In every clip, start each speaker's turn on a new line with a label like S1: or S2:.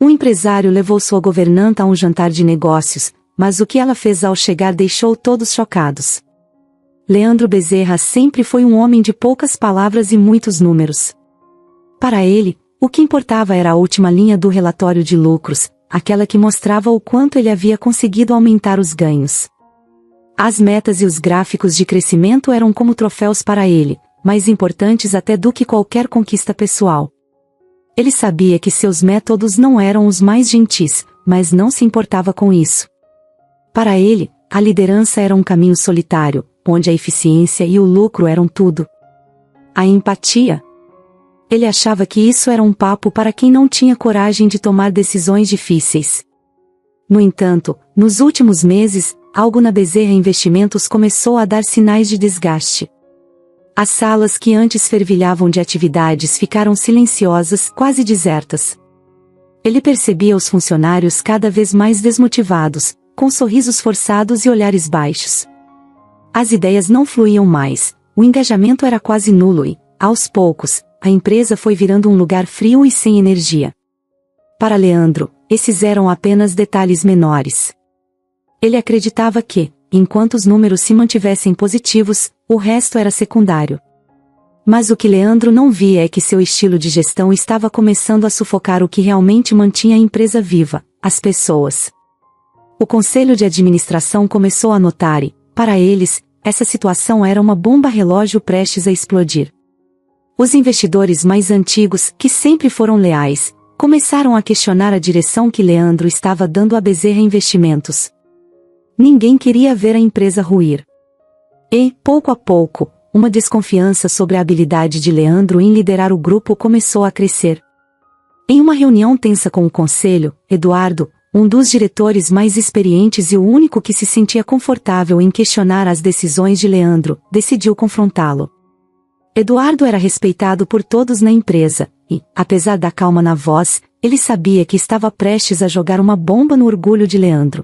S1: Um empresário levou sua governanta a um jantar de negócios, mas o que ela fez ao chegar deixou todos chocados. Leandro Bezerra sempre foi um homem de poucas palavras e muitos números. Para ele, o que importava era a última linha do relatório de lucros, aquela que mostrava o quanto ele havia conseguido aumentar os ganhos. As metas e os gráficos de crescimento eram como troféus para ele, mais importantes até do que qualquer conquista pessoal. Ele sabia que seus métodos não eram os mais gentis, mas não se importava com isso. Para ele, a liderança era um caminho solitário, onde a eficiência e o lucro eram tudo. A empatia. Ele achava que isso era um papo para quem não tinha coragem de tomar decisões difíceis. No entanto, nos últimos meses, algo na Bezerra Investimentos começou a dar sinais de desgaste. As salas que antes fervilhavam de atividades ficaram silenciosas, quase desertas. Ele percebia os funcionários cada vez mais desmotivados, com sorrisos forçados e olhares baixos. As ideias não fluíam mais, o engajamento era quase nulo e, aos poucos, a empresa foi virando um lugar frio e sem energia. Para Leandro, esses eram apenas detalhes menores. Ele acreditava que, enquanto os números se mantivessem positivos, o resto era secundário. Mas o que Leandro não via é que seu estilo de gestão estava começando a sufocar o que realmente mantinha a empresa viva, as pessoas. O conselho de administração começou a notar e, para eles, essa situação era uma bomba-relógio prestes a explodir. Os investidores mais antigos, que sempre foram leais, começaram a questionar a direção que Leandro estava dando à Bezerra Investimentos. Ninguém queria ver a empresa ruir. E, pouco a pouco, uma desconfiança sobre a habilidade de Leandro em liderar o grupo começou a crescer. Em uma reunião tensa com o conselho, Eduardo, um dos diretores mais experientes e o único que se sentia confortável em questionar as decisões de Leandro, decidiu confrontá-lo. Eduardo era respeitado por todos na empresa, e, apesar da calma na voz, ele sabia que estava prestes a jogar uma bomba no orgulho de Leandro.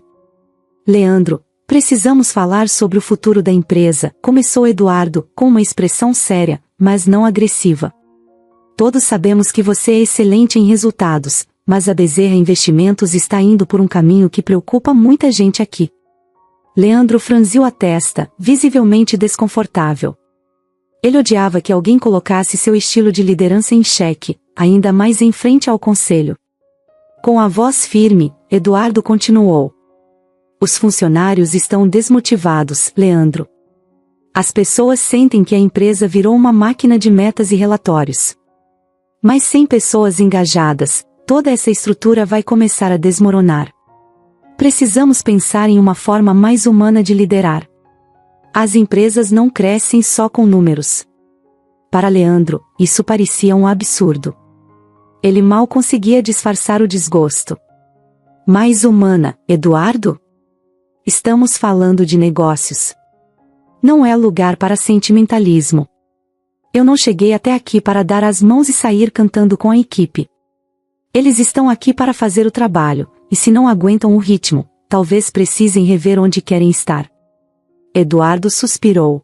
S1: Leandro, precisamos falar sobre o futuro da empresa, começou Eduardo, com uma expressão séria, mas não agressiva. Todos sabemos que você é excelente em resultados, mas a Bezerra Investimentos está indo por um caminho que preocupa muita gente aqui. Leandro franziu a testa, visivelmente desconfortável. Ele odiava que alguém colocasse seu estilo de liderança em xeque, ainda mais em frente ao conselho. Com a voz firme, Eduardo continuou. Os funcionários estão desmotivados, Leandro. As pessoas sentem que a empresa virou uma máquina de metas e relatórios. Mas sem pessoas engajadas, toda essa estrutura vai começar a desmoronar. Precisamos pensar em uma forma mais humana de liderar. As empresas não crescem só com números. Para Leandro, isso parecia um absurdo. Ele mal conseguia disfarçar o desgosto. Mais humana, Eduardo? Estamos falando de negócios. Não é lugar para sentimentalismo. Eu não cheguei até aqui para dar as mãos e sair cantando com a equipe. Eles estão aqui para fazer o trabalho, e se não aguentam o ritmo, talvez precisem rever onde querem estar. Eduardo suspirou.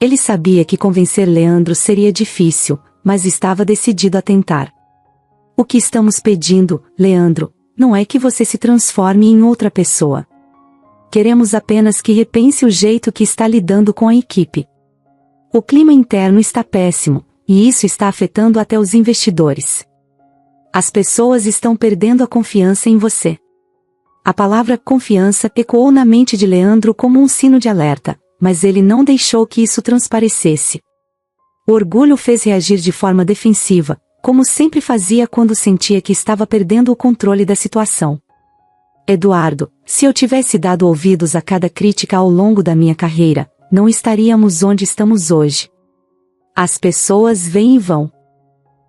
S1: Ele sabia que convencer Leandro seria difícil, mas estava decidido a tentar. O que estamos pedindo, Leandro, não é que você se transforme em outra pessoa. Queremos apenas que repense o jeito que está lidando com a equipe. O clima interno está péssimo, e isso está afetando até os investidores. As pessoas estão perdendo a confiança em você. A palavra confiança ecoou na mente de Leandro como um sino de alerta, mas ele não deixou que isso transparecesse. O orgulho fez reagir de forma defensiva, como sempre fazia quando sentia que estava perdendo o controle da situação. Eduardo, se eu tivesse dado ouvidos a cada crítica ao longo da minha carreira, não estaríamos onde estamos hoje. As pessoas vêm e vão.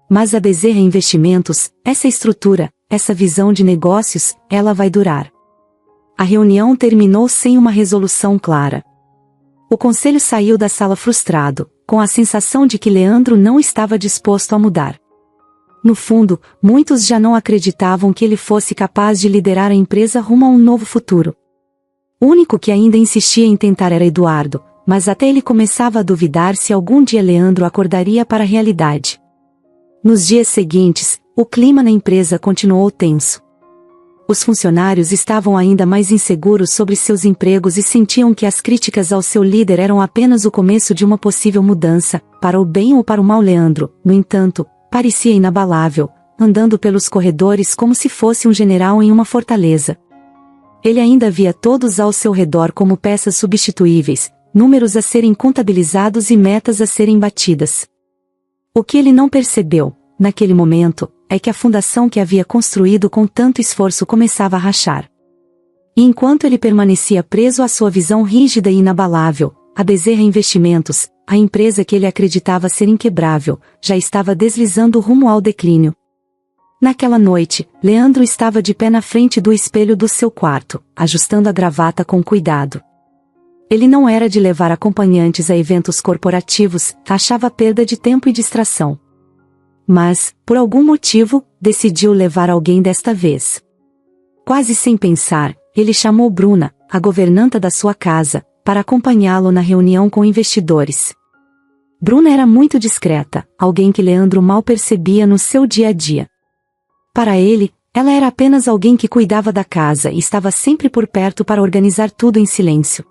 S1: Mas a Bezerra Investimentos, essa estrutura, essa visão de negócios, ela vai durar. A reunião terminou sem uma resolução clara. O conselho saiu da sala frustrado, com a sensação de que Leandro não estava disposto a mudar. No fundo, muitos já não acreditavam que ele fosse capaz de liderar a empresa rumo a um novo futuro. O único que ainda insistia em tentar era Eduardo, mas até ele começava a duvidar se algum dia Leandro acordaria para a realidade. Nos dias seguintes, o clima na empresa continuou tenso. Os funcionários estavam ainda mais inseguros sobre seus empregos e sentiam que as críticas ao seu líder eram apenas o começo de uma possível mudança, para o bem ou para o mal. Leandro, no entanto, parecia inabalável, andando pelos corredores como se fosse um general em uma fortaleza. Ele ainda via todos ao seu redor como peças substituíveis, números a serem contabilizados e metas a serem batidas. O que ele não percebeu, naquele momento, é que a fundação que havia construído com tanto esforço começava a rachar. E enquanto ele permanecia preso à sua visão rígida e inabalável, a Bezerra Investimentos, a empresa que ele acreditava ser inquebrável, já estava deslizando rumo ao declínio. Naquela noite, Leandro estava de pé na frente do espelho do seu quarto, ajustando a gravata com cuidado. Ele não era de levar acompanhantes a eventos corporativos, achava perda de tempo e distração. Mas, por algum motivo, decidiu levar alguém desta vez. Quase sem pensar, ele chamou Bruna, a governanta da sua casa, para acompanhá-lo na reunião com investidores. Bruna era muito discreta, alguém que Leandro mal percebia no seu dia a dia. Para ele, ela era apenas alguém que cuidava da casa e estava sempre por perto para organizar tudo em silêncio.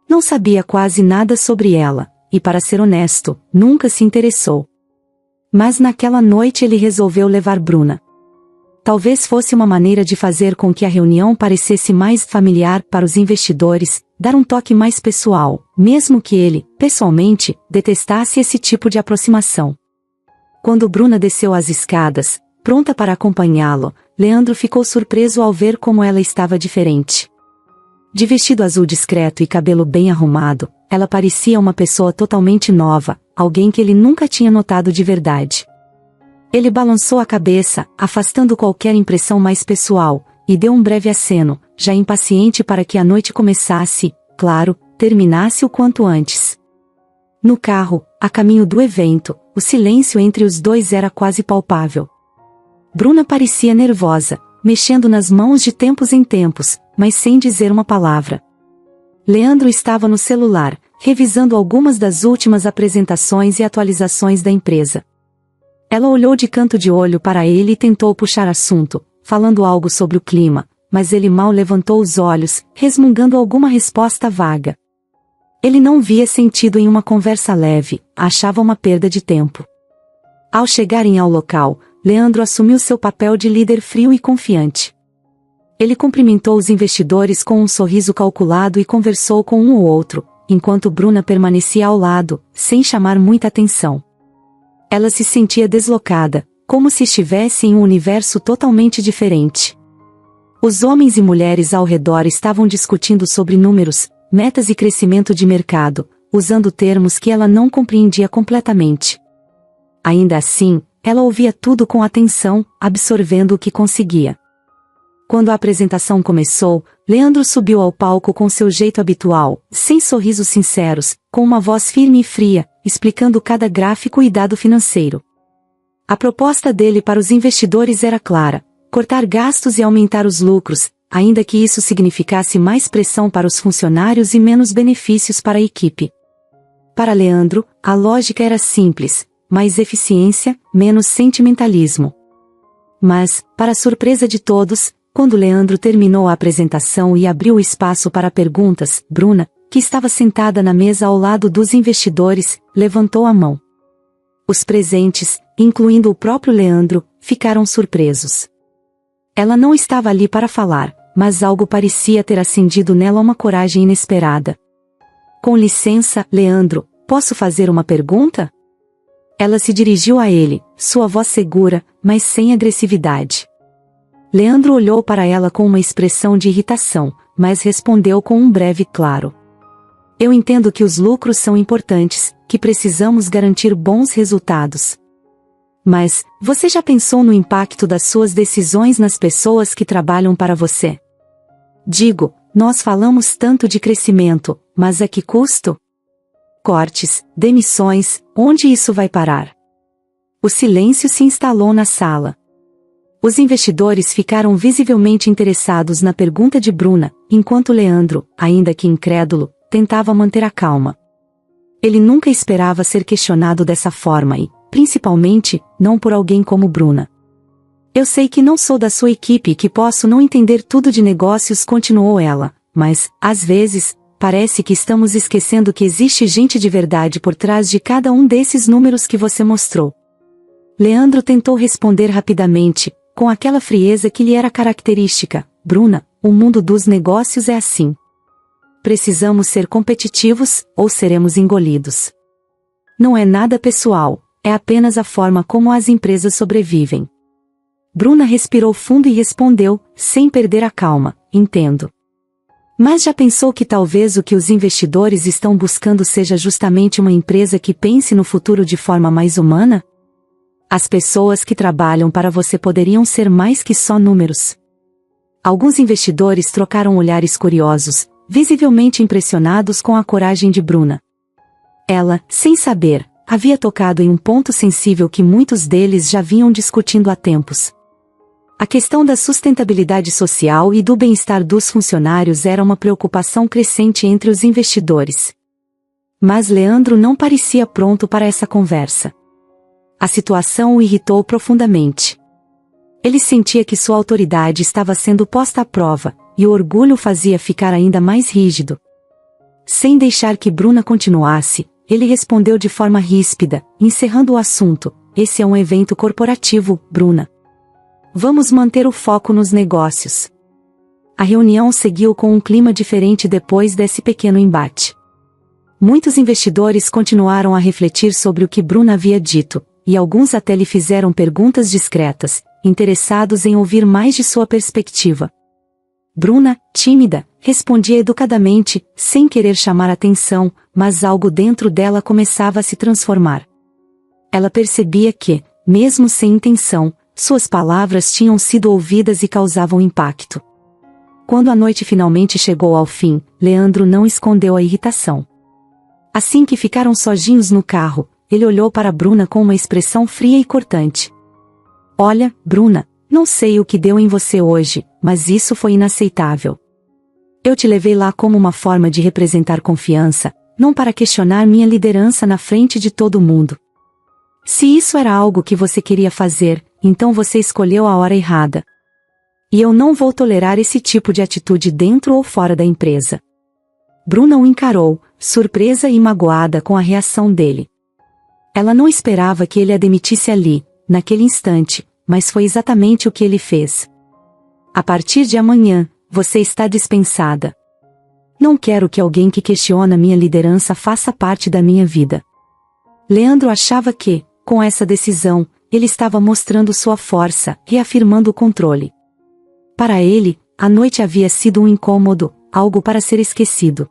S1: Não sabia quase nada sobre ela, e para ser honesto, nunca se interessou. Mas naquela noite ele resolveu levar Bruna. Talvez fosse uma maneira de fazer com que a reunião parecesse mais familiar para os investidores, dar um toque mais pessoal, mesmo que ele, pessoalmente, detestasse esse tipo de aproximação. Quando Bruna desceu as escadas, pronta para acompanhá-lo, Leandro ficou surpreso ao ver como ela estava diferente. De vestido azul discreto e cabelo bem arrumado, ela parecia uma pessoa totalmente nova, alguém que ele nunca tinha notado de verdade. Ele balançou a cabeça, afastando qualquer impressão mais pessoal, e deu um breve aceno, já impaciente para que a noite começasse, claro, terminasse o quanto antes. No carro, a caminho do evento, o silêncio entre os dois era quase palpável. Bruna parecia nervosa, mexendo nas mãos de tempos em tempos, mas sem dizer uma palavra. Leandro estava no celular, revisando algumas das últimas apresentações e atualizações da empresa. Ela olhou de canto de olho para ele e tentou puxar assunto, falando algo sobre o clima, mas ele mal levantou os olhos, resmungando alguma resposta vaga. Ele não via sentido em uma conversa leve, achava uma perda de tempo. Ao chegarem ao local, Leandro assumiu seu papel de líder frio e confiante. Ele cumprimentou os investidores com um sorriso calculado e conversou com um ou outro, enquanto Bruna permanecia ao lado, sem chamar muita atenção. Ela se sentia deslocada, como se estivesse em um universo totalmente diferente. Os homens e mulheres ao redor estavam discutindo sobre números, metas e crescimento de mercado, usando termos que ela não compreendia completamente. Ainda assim, ela ouvia tudo com atenção, absorvendo o que conseguia. Quando a apresentação começou, Leandro subiu ao palco com seu jeito habitual, sem sorrisos sinceros, com uma voz firme e fria, explicando cada gráfico e dado financeiro. A proposta dele para os investidores era clara: cortar gastos e aumentar os lucros, ainda que isso significasse mais pressão para os funcionários e menos benefícios para a equipe. Para Leandro, a lógica era simples: mais eficiência, menos sentimentalismo. Mas, para surpresa de todos, quando Leandro terminou a apresentação e abriu o espaço para perguntas, Bruna, que estava sentada na mesa ao lado dos investidores, levantou a mão. Os presentes, incluindo o próprio Leandro, ficaram surpresos. Ela não estava ali para falar, mas algo parecia ter acendido nela uma coragem inesperada. Com licença, Leandro, posso fazer uma pergunta? Ela se dirigiu a ele, sua voz segura, mas sem agressividade. Leandro olhou para ela com uma expressão de irritação, mas respondeu com um breve claro. Eu entendo que os lucros são importantes, que precisamos garantir bons resultados. Mas, você já pensou no impacto das suas decisões nas pessoas que trabalham para você? Digo, nós falamos tanto de crescimento, mas a que custo? Cortes, demissões, onde isso vai parar? O silêncio se instalou na sala. Os investidores ficaram visivelmente interessados na pergunta de Bruna, enquanto Leandro, ainda que incrédulo, tentava manter a calma. Ele nunca esperava ser questionado dessa forma e, principalmente, não por alguém como Bruna. Eu sei que não sou da sua equipe e que posso não entender tudo de negócios, continuou ela, mas, às vezes, parece que estamos esquecendo que existe gente de verdade por trás de cada um desses números que você mostrou. Leandro tentou responder rapidamente, com aquela frieza que lhe era característica. Bruna, o mundo dos negócios é assim. Precisamos ser competitivos, ou seremos engolidos. Não é nada pessoal, é apenas a forma como as empresas sobrevivem. Bruna respirou fundo e respondeu, sem perder a calma, entendo. Mas já pensou que talvez o que os investidores estão buscando seja justamente uma empresa que pense no futuro de forma mais humana? As pessoas que trabalham para você poderiam ser mais que só números. Alguns investidores trocaram olhares curiosos, visivelmente impressionados com a coragem de Bruna. Ela, sem saber, havia tocado em um ponto sensível que muitos deles já vinham discutindo há tempos. A questão da sustentabilidade social e do bem-estar dos funcionários era uma preocupação crescente entre os investidores. Mas Leandro não parecia pronto para essa conversa. A situação o irritou profundamente. Ele sentia que sua autoridade estava sendo posta à prova, e o orgulho o fazia ficar ainda mais rígido. Sem deixar que Bruna continuasse, ele respondeu de forma ríspida, encerrando o assunto: esse é um evento corporativo, Bruna. Vamos manter o foco nos negócios. A reunião seguiu com um clima diferente depois desse pequeno embate. Muitos investidores continuaram a refletir sobre o que Bruna havia dito, e alguns até lhe fizeram perguntas discretas, interessados em ouvir mais de sua perspectiva. Bruna, tímida, respondia educadamente, sem querer chamar atenção, mas algo dentro dela começava a se transformar. Ela percebia que, mesmo sem intenção, suas palavras tinham sido ouvidas e causavam impacto. Quando a noite finalmente chegou ao fim, Leandro não escondeu a irritação. Assim que ficaram sozinhos no carro, ele olhou para Bruna com uma expressão fria e cortante. Olha, Bruna, não sei o que deu em você hoje, mas isso foi inaceitável. Eu te levei lá como uma forma de representar confiança, não para questionar minha liderança na frente de todo mundo. Se isso era algo que você queria fazer, então você escolheu a hora errada. E eu não vou tolerar esse tipo de atitude dentro ou fora da empresa. Bruna o encarou, surpresa e magoada com a reação dele. Ela não esperava que ele a demitisse ali, naquele instante, mas foi exatamente o que ele fez. A partir de amanhã, você está dispensada. Não quero que alguém que questiona minha liderança faça parte da minha vida. Leandro achava que, com essa decisão, ele estava mostrando sua força, reafirmando o controle. Para ele, a noite havia sido um incômodo, algo para ser esquecido.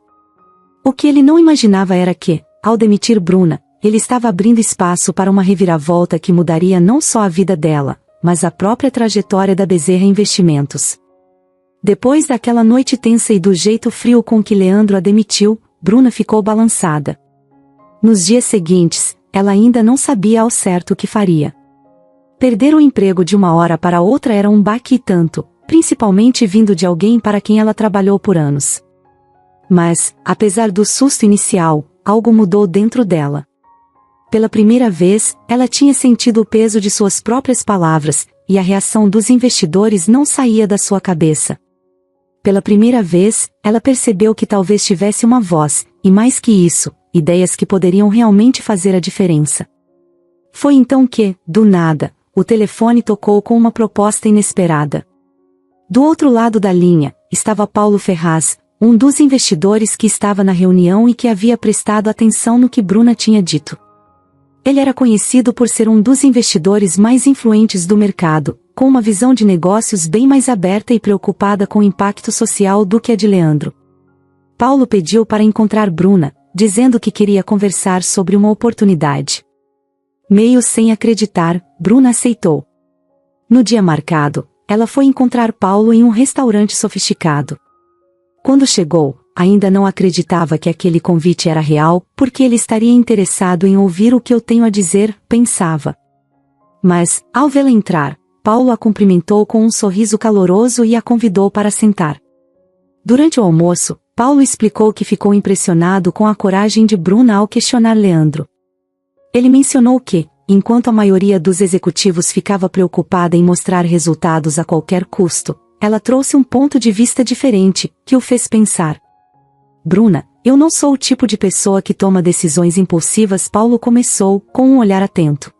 S1: O que ele não imaginava era que, ao demitir Bruna, ele estava abrindo espaço para uma reviravolta que mudaria não só a vida dela, mas a própria trajetória da Bezerra Investimentos. Depois daquela noite tensa e do jeito frio com que Leandro a demitiu, Bruna ficou balançada. Nos dias seguintes, ela ainda não sabia ao certo o que faria. Perder o emprego de uma hora para outra era um baque e tanto, principalmente vindo de alguém para quem ela trabalhou por anos. Mas, apesar do susto inicial, algo mudou dentro dela. Pela primeira vez, ela tinha sentido o peso de suas próprias palavras, e a reação dos investidores não saía da sua cabeça. Pela primeira vez, ela percebeu que talvez tivesse uma voz, e mais que isso, ideias que poderiam realmente fazer a diferença. Foi então que, do nada, o telefone tocou com uma proposta inesperada. Do outro lado da linha, estava Paulo Ferraz, um dos investidores que estava na reunião e que havia prestado atenção no que Bruna tinha dito. Ele era conhecido por ser um dos investidores mais influentes do mercado, com uma visão de negócios bem mais aberta e preocupada com o impacto social do que a de Leandro. Paulo pediu para encontrar Bruna, dizendo que queria conversar sobre uma oportunidade. Meio sem acreditar, Bruna aceitou. No dia marcado, ela foi encontrar Paulo em um restaurante sofisticado. Quando chegou, ainda não acreditava que aquele convite era real, porque ele estaria interessado em ouvir o que eu tenho a dizer, pensava. Mas, ao vê-la entrar, Paulo a cumprimentou com um sorriso caloroso e a convidou para sentar. Durante o almoço, Paulo explicou que ficou impressionado com a coragem de Bruna ao questionar Leandro. Ele mencionou que, enquanto a maioria dos executivos ficava preocupada em mostrar resultados a qualquer custo, ela trouxe um ponto de vista diferente, que o fez pensar. Bruna, eu não sou o tipo de pessoa que toma decisões impulsivas. Paulo começou, com um olhar atento.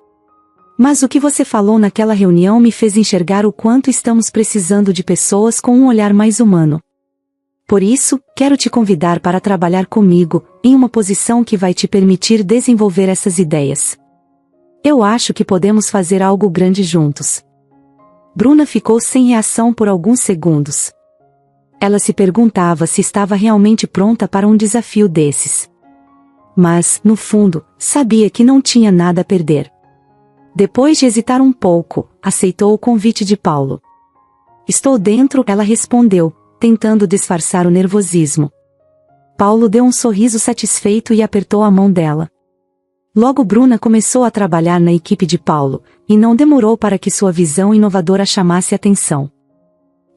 S1: Mas o que você falou naquela reunião me fez enxergar o quanto estamos precisando de pessoas com um olhar mais humano. Por isso, quero te convidar para trabalhar comigo, em uma posição que vai te permitir desenvolver essas ideias. Eu acho que podemos fazer algo grande juntos. Bruna ficou sem reação por alguns segundos. Ela se perguntava se estava realmente pronta para um desafio desses. Mas, no fundo, sabia que não tinha nada a perder. Depois de hesitar um pouco, aceitou o convite de Paulo. Estou dentro, ela respondeu, tentando disfarçar o nervosismo. Paulo deu um sorriso satisfeito e apertou a mão dela. Logo Bruna começou a trabalhar na equipe de Paulo, e não demorou para que sua visão inovadora chamasse atenção.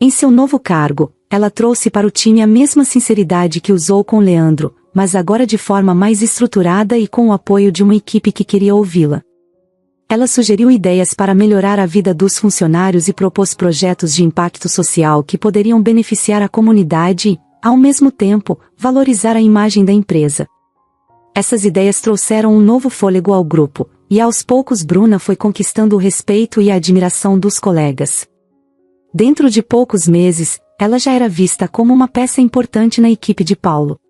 S1: Em seu novo cargo, ela trouxe para o time a mesma sinceridade que usou com Leandro, mas agora de forma mais estruturada e com o apoio de uma equipe que queria ouvi-la. Ela sugeriu ideias para melhorar a vida dos funcionários e propôs projetos de impacto social que poderiam beneficiar a comunidade e, ao mesmo tempo, valorizar a imagem da empresa. Essas ideias trouxeram um novo fôlego ao grupo, e aos poucos Bruna foi conquistando o respeito e a admiração dos colegas. Dentro de poucos meses, ela já era vista como uma peça importante na equipe de Paulo.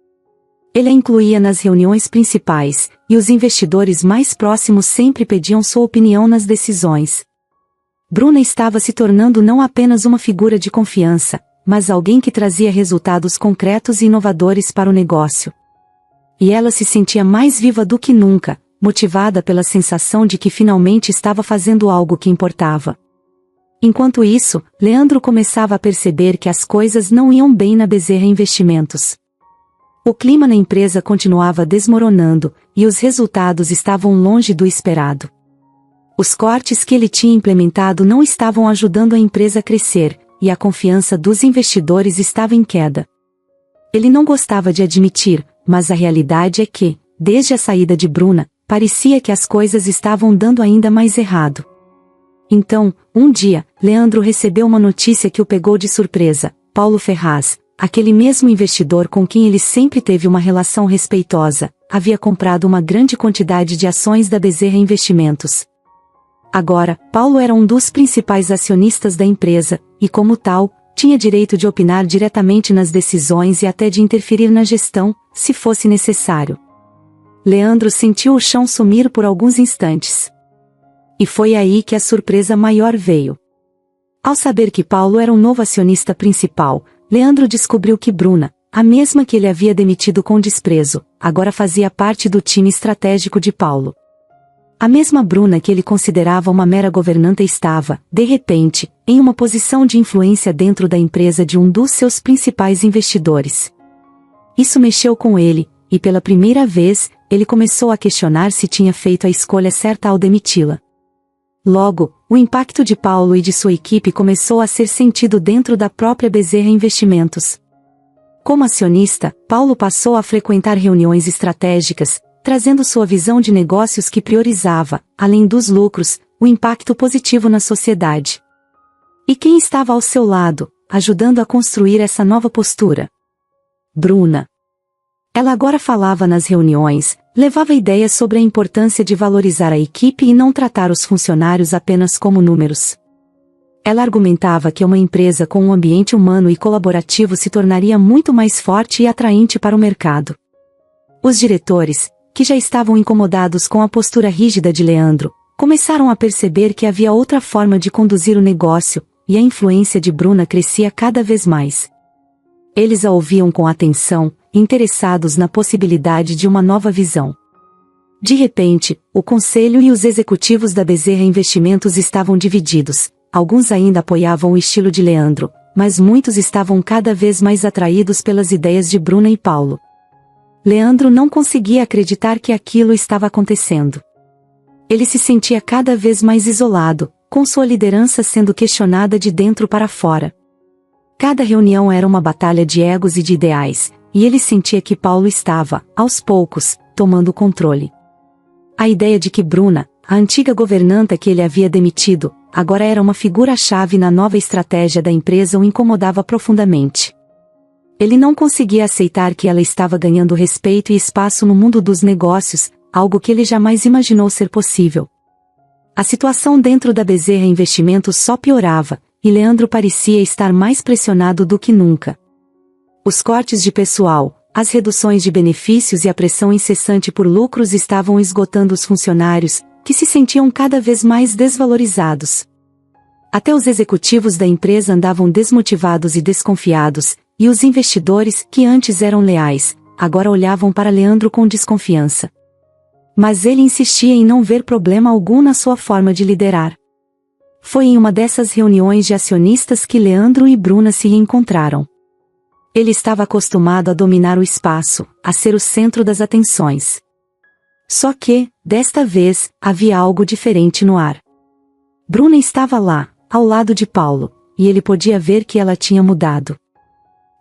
S1: Ele a incluía nas reuniões principais, e os investidores mais próximos sempre pediam sua opinião nas decisões. Bruna estava se tornando não apenas uma figura de confiança, mas alguém que trazia resultados concretos e inovadores para o negócio. E ela se sentia mais viva do que nunca, motivada pela sensação de que finalmente estava fazendo algo que importava. Enquanto isso, Leandro começava a perceber que as coisas não iam bem na Bezerra Investimentos. O clima na empresa continuava desmoronando, e os resultados estavam longe do esperado. Os cortes que ele tinha implementado não estavam ajudando a empresa a crescer, e a confiança dos investidores estava em queda. Ele não gostava de admitir, mas a realidade é que, desde a saída de Bruna, parecia que as coisas estavam dando ainda mais errado. Então, um dia, Leandro recebeu uma notícia que o pegou de surpresa. Paulo Ferraz, aquele mesmo investidor com quem ele sempre teve uma relação respeitosa, havia comprado uma grande quantidade de ações da Bezerra Investimentos. Agora, Paulo era um dos principais acionistas da empresa, e como tal, tinha direito de opinar diretamente nas decisões e até de interferir na gestão, se fosse necessário. Leandro sentiu o chão sumir por alguns instantes. E foi aí que a surpresa maior veio. Ao saber que Paulo era um novo acionista principal, Leandro descobriu que Bruna, a mesma que ele havia demitido com desprezo, agora fazia parte do time estratégico de Paulo. A mesma Bruna que ele considerava uma mera governanta estava, de repente, em uma posição de influência dentro da empresa de um dos seus principais investidores. Isso mexeu com ele, e pela primeira vez, ele começou a questionar se tinha feito a escolha certa ao demiti-la. Logo, o impacto de Paulo e de sua equipe começou a ser sentido dentro da própria Bezerra Investimentos. Como acionista, Paulo passou a frequentar reuniões estratégicas, trazendo sua visão de negócios que priorizava, além dos lucros, o impacto positivo na sociedade. E quem estava ao seu lado, ajudando a construir essa nova postura? Bruna. Ela agora falava nas reuniões, levava ideias sobre a importância de valorizar a equipe e não tratar os funcionários apenas como números. Ela argumentava que uma empresa com um ambiente humano e colaborativo se tornaria muito mais forte e atraente para o mercado. Os diretores, que já estavam incomodados com a postura rígida de Leandro, começaram a perceber que havia outra forma de conduzir o negócio, e a influência de Bruna crescia cada vez mais. Eles a ouviam com atenção, interessados na possibilidade de uma nova visão. De repente, o conselho e os executivos da Bezerra Investimentos estavam divididos. Alguns ainda apoiavam o estilo de Leandro, mas muitos estavam cada vez mais atraídos pelas ideias de Bruna e Paulo. Leandro não conseguia acreditar que aquilo estava acontecendo. Ele se sentia cada vez mais isolado, com sua liderança sendo questionada de dentro para fora. Cada reunião era uma batalha de egos e de ideais, e ele sentia que Paulo estava, aos poucos, tomando o controle. A ideia de que Bruna, a antiga governanta que ele havia demitido, agora era uma figura-chave na nova estratégia da empresa, o incomodava profundamente. Ele não conseguia aceitar que ela estava ganhando respeito e espaço no mundo dos negócios, algo que ele jamais imaginou ser possível. A situação dentro da Bezerra Investimentos só piorava, e Leandro parecia estar mais pressionado do que nunca. Os cortes de pessoal, as reduções de benefícios e a pressão incessante por lucros estavam esgotando os funcionários, que se sentiam cada vez mais desvalorizados. Até os executivos da empresa andavam desmotivados e desconfiados, e os investidores, que antes eram leais, agora olhavam para Leandro com desconfiança. Mas ele insistia em não ver problema algum na sua forma de liderar. Foi em uma dessas reuniões de acionistas que Leandro e Bruna se reencontraram. Ele estava acostumado a dominar o espaço, a ser o centro das atenções. Só que, desta vez, havia algo diferente no ar. Bruna estava lá, ao lado de Paulo, e ele podia ver que ela tinha mudado.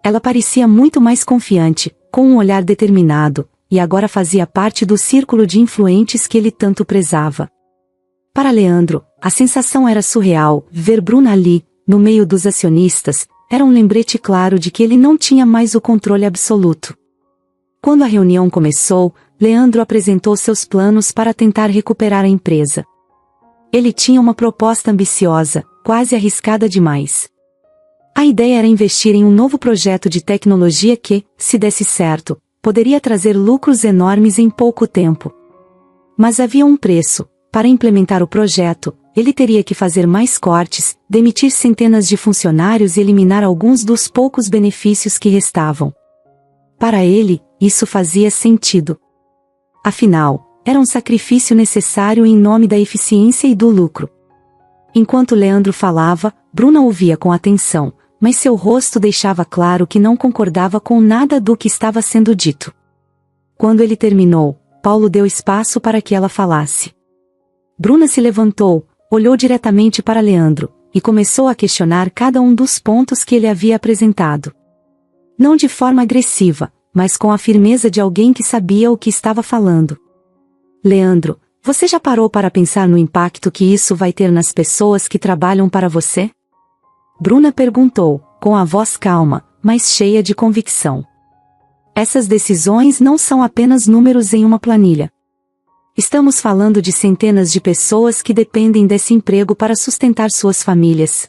S1: Ela parecia muito mais confiante, com um olhar determinado, e agora fazia parte do círculo de influentes que ele tanto prezava. Para Leandro, a sensação era surreal. Ver Bruna ali, no meio dos acionistas, era um lembrete claro de que ele não tinha mais o controle absoluto. Quando a reunião começou, Leandro apresentou seus planos para tentar recuperar a empresa. Ele tinha uma proposta ambiciosa, quase arriscada demais. A ideia era investir em um novo projeto de tecnologia que, se desse certo, poderia trazer lucros enormes em pouco tempo. Mas havia um preço. Para implementar o projeto, ele teria que fazer mais cortes, demitir centenas de funcionários e eliminar alguns dos poucos benefícios que restavam. Para ele, isso fazia sentido. Afinal, era um sacrifício necessário em nome da eficiência e do lucro. Enquanto Leandro falava, Bruna ouvia com atenção, mas seu rosto deixava claro que não concordava com nada do que estava sendo dito. Quando ele terminou, Paulo deu espaço para que ela falasse. Bruna se levantou, olhou diretamente para Leandro, e começou a questionar cada um dos pontos que ele havia apresentado. Não de forma agressiva, mas com a firmeza de alguém que sabia o que estava falando. Leandro, você já parou para pensar no impacto que isso vai ter nas pessoas que trabalham para você? Bruna perguntou, com a voz calma, mas cheia de convicção. Essas decisões não são apenas números em uma planilha. Estamos falando de centenas de pessoas que dependem desse emprego para sustentar suas famílias.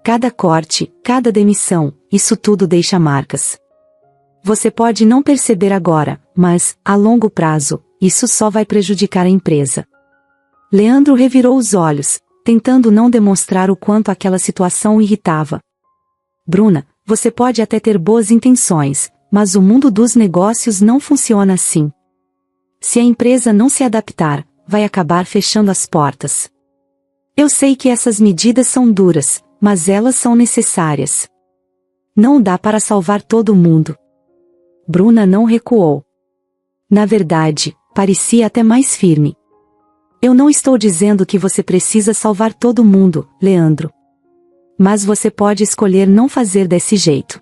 S1: Cada corte, cada demissão, isso tudo deixa marcas. Você pode não perceber agora, mas, a longo prazo, isso só vai prejudicar a empresa. Leandro revirou os olhos, tentando não demonstrar o quanto aquela situação o irritava. Bruna, você pode até ter boas intenções, mas o mundo dos negócios não funciona assim. Se a empresa não se adaptar, vai acabar fechando as portas. Eu sei que essas medidas são duras, mas elas são necessárias. Não dá para salvar todo mundo. Bruna não recuou. Na verdade, parecia até mais firme. Eu não estou dizendo que você precisa salvar todo mundo, Leandro. Mas você pode escolher não fazer desse jeito.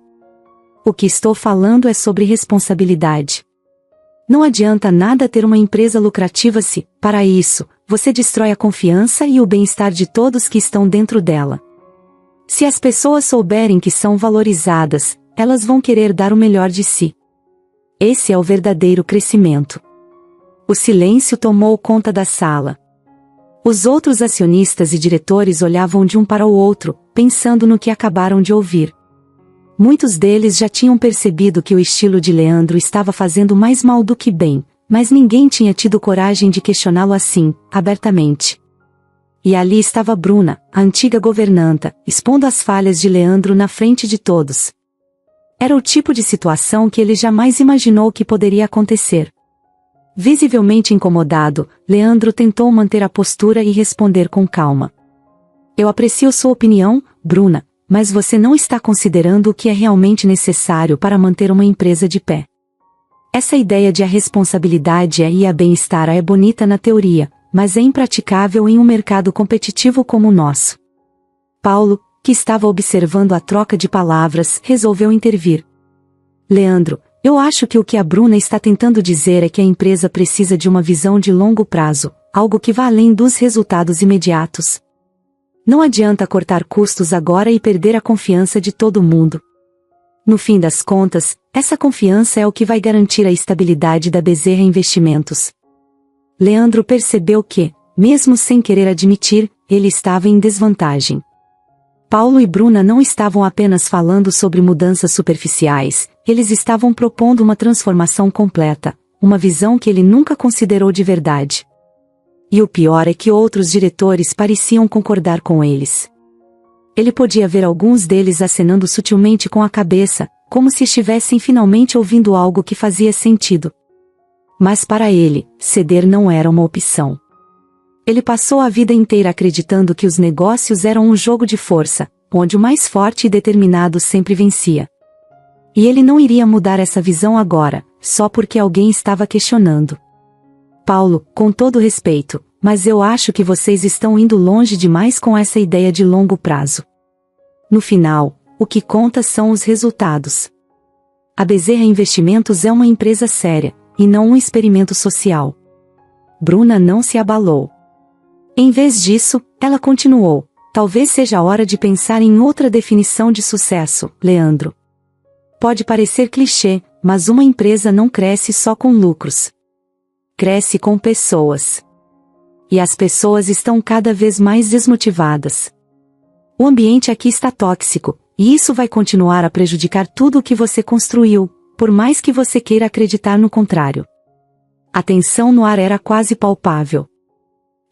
S1: O que estou falando é sobre responsabilidade. Não adianta nada ter uma empresa lucrativa se, para isso, você destrói a confiança e o bem-estar de todos que estão dentro dela. Se as pessoas souberem que são valorizadas, elas vão querer dar o melhor de si. Esse é o verdadeiro crescimento. O silêncio tomou conta da sala. Os outros acionistas e diretores olhavam de um para o outro, pensando no que acabaram de ouvir. Muitos deles já tinham percebido que o estilo de Leandro estava fazendo mais mal do que bem, mas ninguém tinha tido coragem de questioná-lo assim, abertamente. E ali estava Bruna, a antiga governanta, expondo as falhas de Leandro na frente de todos. Era o tipo de situação que ele jamais imaginou que poderia acontecer. Visivelmente incomodado, Leandro tentou manter a postura e responder com calma. Eu aprecio sua opinião, Bruna, mas você não está considerando o que é realmente necessário para manter uma empresa de pé. Essa ideia de a responsabilidade e a bem-estar é bonita na teoria, mas é impraticável em um mercado competitivo como o nosso. Paulo, que estava observando a troca de palavras, resolveu intervir. Leandro, eu acho que o que a Bruna está tentando dizer é que a empresa precisa de uma visão de longo prazo, algo que vá além dos resultados imediatos. Não adianta cortar custos agora e perder a confiança de todo mundo. No fim das contas, essa confiança é o que vai garantir a estabilidade da Bezerra Investimentos. Leandro percebeu que, mesmo sem querer admitir, ele estava em desvantagem. Paulo e Bruna não estavam apenas falando sobre mudanças superficiais, eles estavam propondo uma transformação completa, uma visão que ele nunca considerou de verdade. E o pior é que outros diretores pareciam concordar com eles. Ele podia ver alguns deles acenando sutilmente com a cabeça, como se estivessem finalmente ouvindo algo que fazia sentido. Mas para ele, ceder não era uma opção. Ele passou a vida inteira acreditando que os negócios eram um jogo de força, onde o mais forte e determinado sempre vencia. E ele não iria mudar essa visão agora, só porque alguém estava questionando. Paulo, com todo respeito, mas eu acho que vocês estão indo longe demais com essa ideia de longo prazo. No final, o que conta são os resultados. A Bezerra Investimentos é uma empresa séria, e não um experimento social. Bruna não se abalou. Em vez disso, ela continuou: talvez seja a hora de pensar em outra definição de sucesso, Leandro. Pode parecer clichê, mas uma empresa não cresce só com lucros. Cresce com pessoas. E as pessoas estão cada vez mais desmotivadas. O ambiente aqui está tóxico, e isso vai continuar a prejudicar tudo o que você construiu, por mais que você queira acreditar no contrário. A tensão no ar era quase palpável.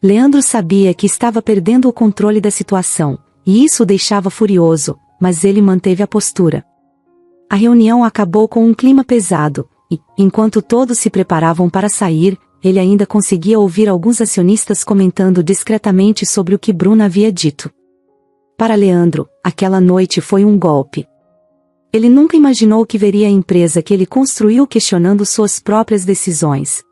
S1: Leandro sabia que estava perdendo o controle da situação, e isso o deixava furioso, mas ele manteve a postura. A reunião acabou com um clima pesado, e, enquanto todos se preparavam para sair, ele ainda conseguia ouvir alguns acionistas comentando discretamente sobre o que Bruna havia dito. Para Leandro, aquela noite foi um golpe. Ele nunca imaginou que veria a empresa que ele construiu questionando suas próprias decisões.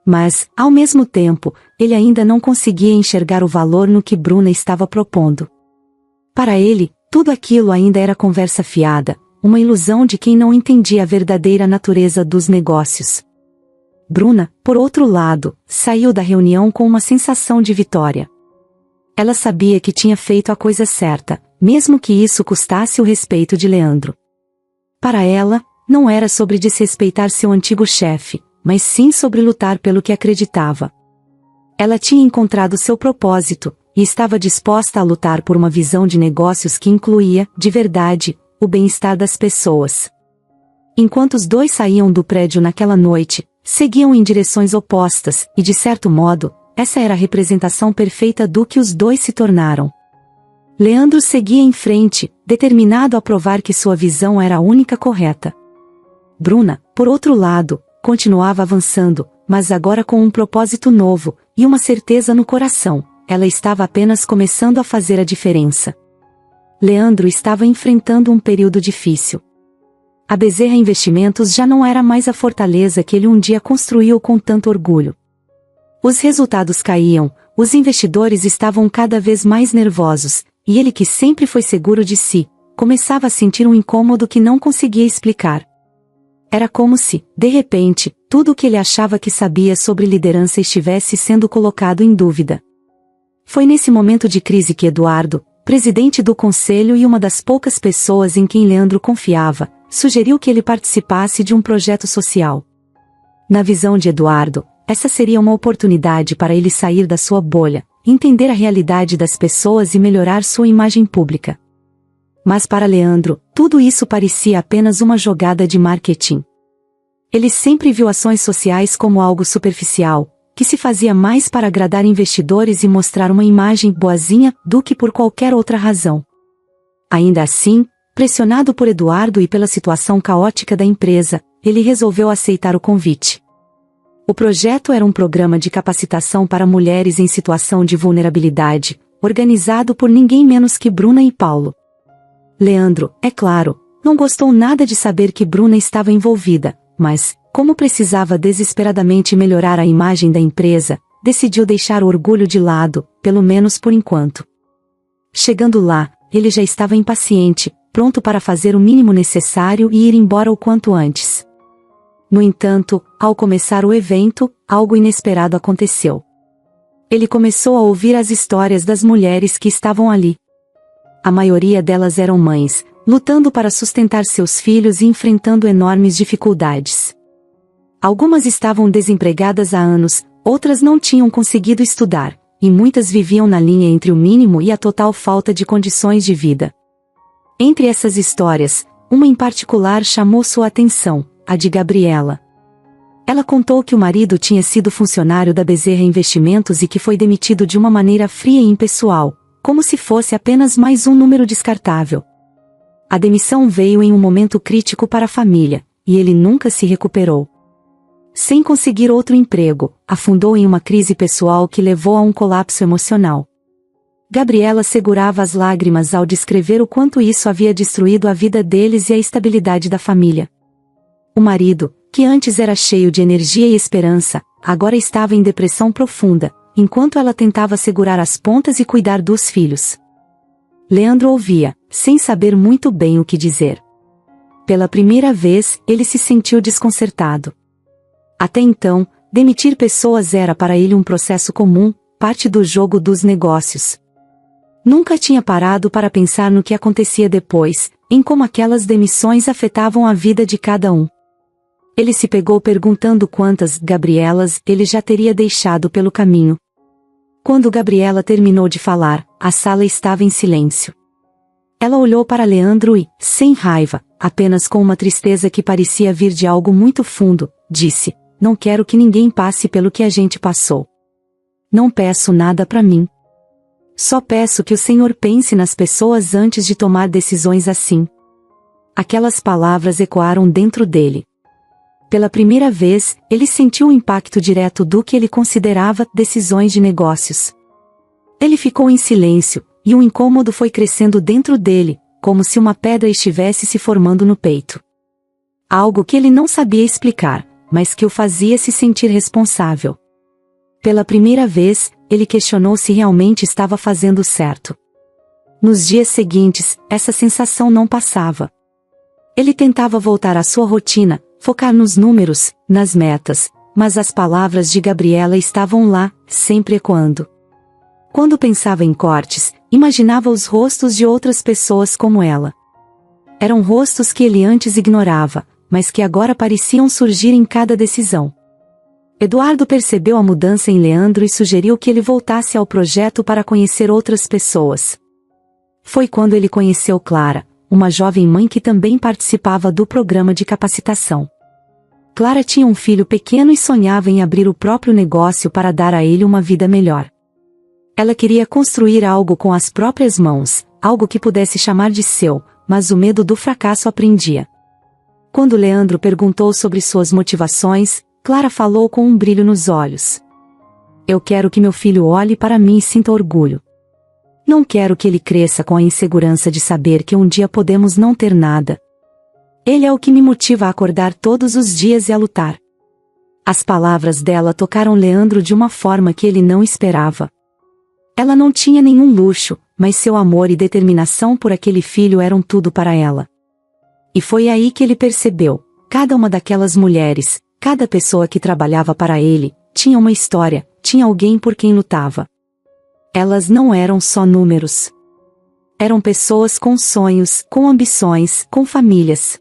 S1: Mas, ao mesmo tempo, ele ainda não conseguia enxergar o valor no que Bruna estava propondo. Para ele, tudo aquilo ainda era conversa fiada, uma ilusão de quem não entendia a verdadeira natureza dos negócios. Bruna, por outro lado, saiu da reunião com uma sensação de vitória. Ela sabia que tinha feito a coisa certa, mesmo que isso custasse o respeito de Leandro. Para ela, não era sobre desrespeitar seu antigo chefe, mas sim sobre lutar pelo que acreditava. Ela tinha encontrado seu propósito, e estava disposta a lutar por uma visão de negócios que incluía, de verdade, o bem-estar das pessoas. Enquanto os dois saíam do prédio naquela noite, seguiam em direções opostas, e de certo modo, essa era a representação perfeita do que os dois se tornaram. Leandro seguia em frente, determinado a provar que sua visão era a única correta. Bruna, por outro lado, continuava avançando, mas agora com um propósito novo, e uma certeza no coração: ela estava apenas começando a fazer a diferença. Leandro estava enfrentando um período difícil. A Bezerra Investimentos já não era mais a fortaleza que ele um dia construiu com tanto orgulho. Os resultados caíam, os investidores estavam cada vez mais nervosos, e ele, que sempre foi seguro de si, começava a sentir um incômodo que não conseguia explicar. Era como se, de repente, tudo o que ele achava que sabia sobre liderança estivesse sendo colocado em dúvida. Foi nesse momento de crise que Eduardo, presidente do conselho e uma das poucas pessoas em quem Leandro confiava, sugeriu que ele participasse de um projeto social. Na visão de Eduardo, essa seria uma oportunidade para ele sair da sua bolha, entender a realidade das pessoas e melhorar sua imagem pública. Mas para Leandro, tudo isso parecia apenas uma jogada de marketing. Ele sempre viu ações sociais como algo superficial, que se fazia mais para agradar investidores e mostrar uma imagem boazinha do que por qualquer outra razão. Ainda assim, pressionado por Eduardo e pela situação caótica da empresa, ele resolveu aceitar o convite. O projeto era um programa de capacitação para mulheres em situação de vulnerabilidade, organizado por ninguém menos que Bruna e Paulo. Leandro, é claro, não gostou nada de saber que Bruna estava envolvida, mas, como precisava desesperadamente melhorar a imagem da empresa, decidiu deixar o orgulho de lado, pelo menos por enquanto. Chegando lá, ele já estava impaciente, pronto para fazer o mínimo necessário e ir embora o quanto antes. No entanto, ao começar o evento, algo inesperado aconteceu. Ele começou a ouvir as histórias das mulheres que estavam ali. A maioria delas eram mães, lutando para sustentar seus filhos e enfrentando enormes dificuldades. Algumas estavam desempregadas há anos, outras não tinham conseguido estudar, e muitas viviam na linha entre o mínimo e a total falta de condições de vida. Entre essas histórias, uma em particular chamou sua atenção, a de Gabriela. Ela contou que o marido tinha sido funcionário da Bezerra Investimentos e que foi demitido de uma maneira fria e impessoal, como se fosse apenas mais um número descartável. A demissão veio em um momento crítico para a família, e ele nunca se recuperou. Sem conseguir outro emprego, afundou em uma crise pessoal que levou a um colapso emocional. Gabriela segurava as lágrimas ao descrever o quanto isso havia destruído a vida deles e a estabilidade da família. O marido, que antes era cheio de energia e esperança, agora estava em depressão profunda, enquanto ela tentava segurar as pontas e cuidar dos filhos. Leandro ouvia, sem saber muito bem o que dizer. Pela primeira vez, ele se sentiu desconcertado. Até então, demitir pessoas era para ele um processo comum, parte do jogo dos negócios. Nunca tinha parado para pensar no que acontecia depois, em como aquelas demissões afetavam a vida de cada um. Ele se pegou perguntando quantas Gabrielas ele já teria deixado pelo caminho. Quando Gabriela terminou de falar, a sala estava em silêncio. Ela olhou para Leandro e, sem raiva, apenas com uma tristeza que parecia vir de algo muito fundo, disse: "Não quero que ninguém passe pelo que a gente passou. Não peço nada para mim. Só peço que o Senhor pense nas pessoas antes de tomar decisões assim." Aquelas palavras ecoaram dentro dele. Pela primeira vez, ele sentiu o impacto direto do que ele considerava decisões de negócios. Ele ficou em silêncio, e um incômodo foi crescendo dentro dele, como se uma pedra estivesse se formando no peito. Algo que ele não sabia explicar, mas que o fazia se sentir responsável. Pela primeira vez, ele questionou se realmente estava fazendo certo. Nos dias seguintes, essa sensação não passava. Ele tentava voltar à sua rotina, focar nos números, nas metas, mas as palavras de Gabriela estavam lá, sempre ecoando. Quando pensava em cortes, imaginava os rostos de outras pessoas como ela. Eram rostos que ele antes ignorava, mas que agora pareciam surgir em cada decisão. Eduardo percebeu a mudança em Leandro e sugeriu que ele voltasse ao projeto para conhecer outras pessoas. Foi quando ele conheceu Clara, uma jovem mãe que também participava do programa de capacitação. Clara tinha um filho pequeno e sonhava em abrir o próprio negócio para dar a ele uma vida melhor. Ela queria construir algo com as próprias mãos, algo que pudesse chamar de seu, mas o medo do fracasso a prendia. Quando Leandro perguntou sobre suas motivações, Clara falou com um brilho nos olhos. "Eu quero que meu filho olhe para mim e sinta orgulho. Não quero que ele cresça com a insegurança de saber que um dia podemos não ter nada. Ele é o que me motiva a acordar todos os dias e a lutar." As palavras dela tocaram Leandro de uma forma que ele não esperava. Ela não tinha nenhum luxo, mas seu amor e determinação por aquele filho eram tudo para ela. E foi aí que ele percebeu: cada uma daquelas mulheres, cada pessoa que trabalhava para ele, tinha uma história, tinha alguém por quem lutava. Elas não eram só números. Eram pessoas com sonhos, com ambições, com famílias.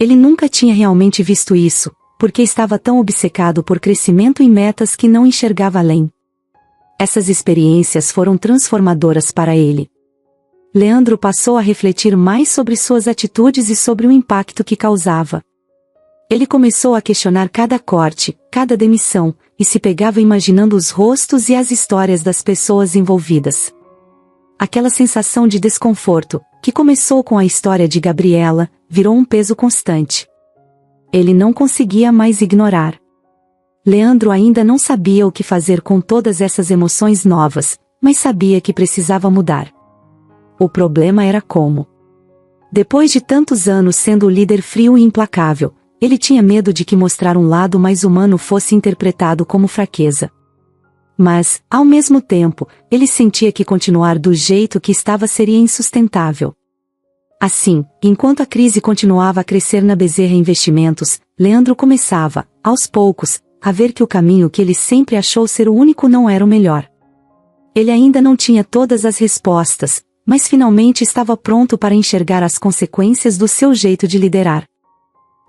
S1: Ele nunca tinha realmente visto isso, porque estava tão obcecado por crescimento e metas que não enxergava além. Essas experiências foram transformadoras para ele. Leandro passou a refletir mais sobre suas atitudes e sobre o impacto que causava. Ele começou a questionar cada corte, cada demissão, e se pegava imaginando os rostos e as histórias das pessoas envolvidas. Aquela sensação de desconforto, que começou com a história de Gabriela, virou um peso constante. Ele não conseguia mais ignorar. Leandro ainda não sabia o que fazer com todas essas emoções novas, mas sabia que precisava mudar. O problema era como. Depois de tantos anos sendo o líder frio e implacável, ele tinha medo de que mostrar um lado mais humano fosse interpretado como fraqueza. Mas, ao mesmo tempo, ele sentia que continuar do jeito que estava seria insustentável. Assim, enquanto a crise continuava a crescer na Bezerra Investimentos, Leandro começava, aos poucos, a ver que o caminho que ele sempre achou ser o único não era o melhor. Ele ainda não tinha todas as respostas, mas finalmente estava pronto para enxergar as consequências do seu jeito de liderar.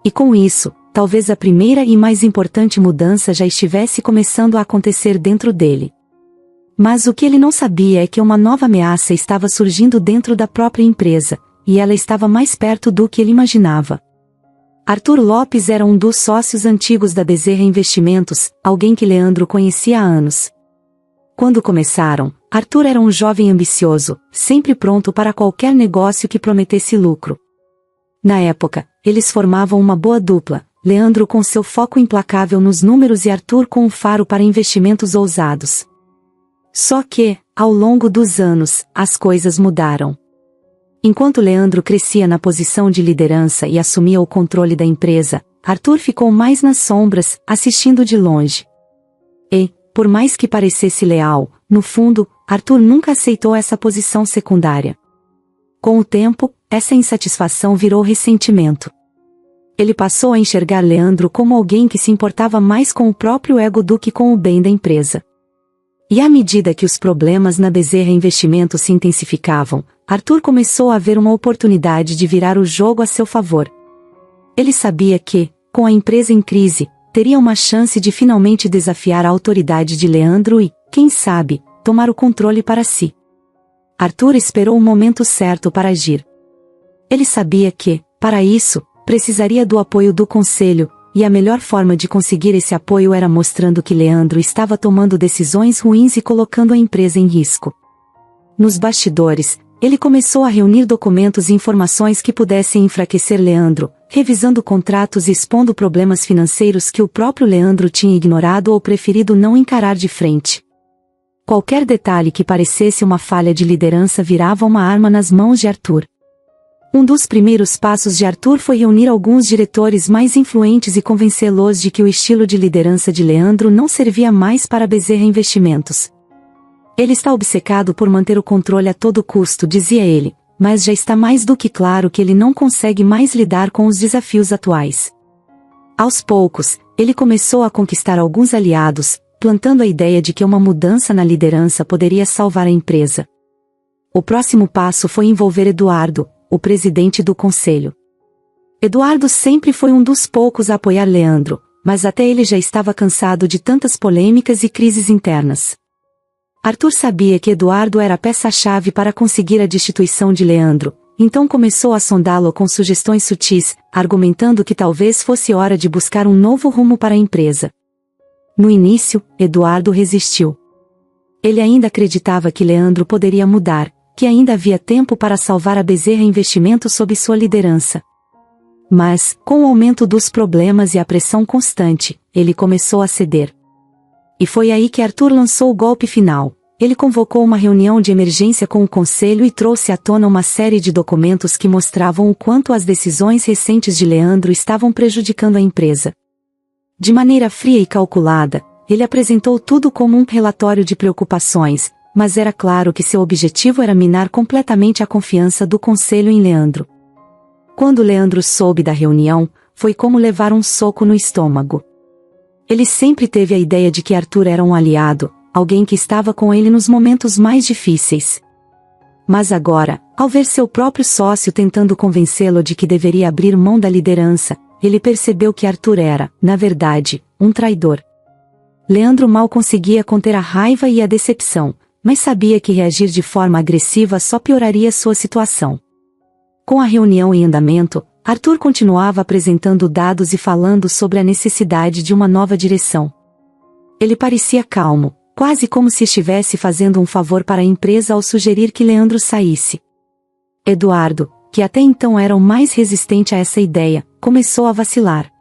S1: E com isso, talvez a primeira e mais importante mudança já estivesse começando a acontecer dentro dele. Mas o que ele não sabia é que uma nova ameaça estava surgindo dentro da própria empresa, e ela estava mais perto do que ele imaginava. Arthur Lopes era um dos sócios antigos da Bezerra Investimentos, alguém que Leandro conhecia há anos. Quando começaram, Arthur era um jovem ambicioso, sempre pronto para qualquer negócio que prometesse lucro. Na época, eles formavam uma boa dupla, Leandro com seu foco implacável nos números e Arthur com um faro para investimentos ousados. Só que, ao longo dos anos, as coisas mudaram. Enquanto Leandro crescia na posição de liderança e assumia o controle da empresa, Arthur ficou mais nas sombras, assistindo de longe. E, por mais que parecesse leal, no fundo, Arthur nunca aceitou essa posição secundária. Com o tempo, essa insatisfação virou ressentimento. Ele passou a enxergar Leandro como alguém que se importava mais com o próprio ego do que com o bem da empresa. E à medida que os problemas na Bezerra Investimentos se intensificavam, Arthur começou a ver uma oportunidade de virar o jogo a seu favor. Ele sabia que, com a empresa em crise, teria uma chance de finalmente desafiar a autoridade de Leandro e, quem sabe, tomar o controle para si. Arthur esperou o momento certo para agir. Ele sabia que, para isso, precisaria do apoio do conselho, e a melhor forma de conseguir esse apoio era mostrando que Leandro estava tomando decisões ruins e colocando a empresa em risco. Nos bastidores, ele começou a reunir documentos e informações que pudessem enfraquecer Leandro, revisando contratos e expondo problemas financeiros que o próprio Leandro tinha ignorado ou preferido não encarar de frente. Qualquer detalhe que parecesse uma falha de liderança virava uma arma nas mãos de Arthur. Um dos primeiros passos de Arthur foi reunir alguns diretores mais influentes e convencê-los de que o estilo de liderança de Leandro não servia mais para Bezerra Investimentos. Ele está obcecado por manter o controle a todo custo, dizia ele, mas já está mais do que claro que ele não consegue mais lidar com os desafios atuais. Aos poucos, ele começou a conquistar alguns aliados, plantando a ideia de que uma mudança na liderança poderia salvar a empresa. O próximo passo foi envolver Eduardo, o presidente do conselho. Eduardo sempre foi um dos poucos a apoiar Leandro, mas até ele já estava cansado de tantas polêmicas e crises internas. Arthur sabia que Eduardo era a peça-chave para conseguir a destituição de Leandro, então começou a sondá-lo com sugestões sutis, argumentando que talvez fosse hora de buscar um novo rumo para a empresa. No início, Eduardo resistiu. Ele ainda acreditava que Leandro poderia mudar, que ainda havia tempo para salvar a Bezerra Investimentos sob sua liderança. Mas, com o aumento dos problemas e a pressão constante, ele começou a ceder. E foi aí que Arthur lançou o golpe final. Ele convocou uma reunião de emergência com o conselho e trouxe à tona uma série de documentos que mostravam o quanto as decisões recentes de Leandro estavam prejudicando a empresa. De maneira fria e calculada, ele apresentou tudo como um relatório de preocupações, mas era claro que seu objetivo era minar completamente a confiança do conselho em Leandro. Quando Leandro soube da reunião, foi como levar um soco no estômago. Ele sempre teve a ideia de que Arthur era um aliado, alguém que estava com ele nos momentos mais difíceis. Mas agora, ao ver seu próprio sócio tentando convencê-lo de que deveria abrir mão da liderança, ele percebeu que Arthur era, na verdade, um traidor. Leandro mal conseguia conter a raiva e a decepção, mas sabia que reagir de forma agressiva só pioraria sua situação. Com a reunião em andamento, Arthur continuava apresentando dados e falando sobre a necessidade de uma nova direção. Ele parecia calmo, quase como se estivesse fazendo um favor para a empresa ao sugerir que Leandro saísse. Eduardo, que até então era o mais resistente a essa ideia, começou a vacilar.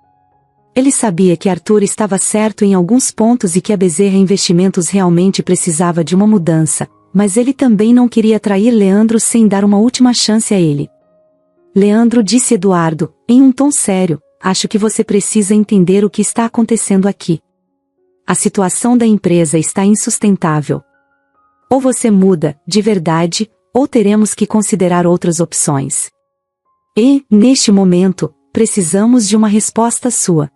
S1: Ele sabia que Arthur estava certo em alguns pontos e que a Bezerra Investimentos realmente precisava de uma mudança, mas ele também não queria trair Leandro sem dar uma última chance a ele. Leandro disse Eduardo, em um tom sério, acho que você precisa entender o que está acontecendo aqui. A situação da empresa está insustentável. Ou você muda, de verdade, ou teremos que considerar outras opções. E, neste momento, precisamos de uma resposta sua.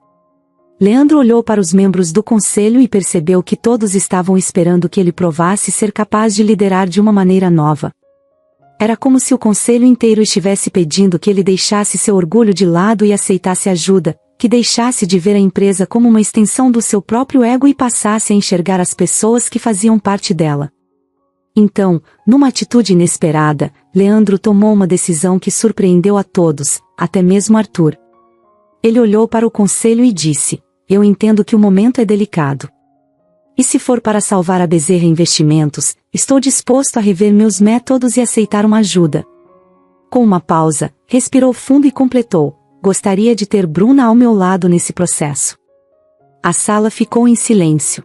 S1: Leandro olhou para os membros do conselho e percebeu que todos estavam esperando que ele provasse ser capaz de liderar de uma maneira nova. Era como se o conselho inteiro estivesse pedindo que ele deixasse seu orgulho de lado e aceitasse ajuda, que deixasse de ver a empresa como uma extensão do seu próprio ego e passasse a enxergar as pessoas que faziam parte dela. Então, numa atitude inesperada, Leandro tomou uma decisão que surpreendeu a todos, até mesmo Arthur. Ele olhou para o conselho e disse: "Eu entendo que o momento é delicado. E se for para salvar a Bezerra Investimentos, estou disposto a rever meus métodos e aceitar uma ajuda." Com uma pausa, respirou fundo e completou: "Gostaria de ter Bruna ao meu lado nesse processo." A sala ficou em silêncio.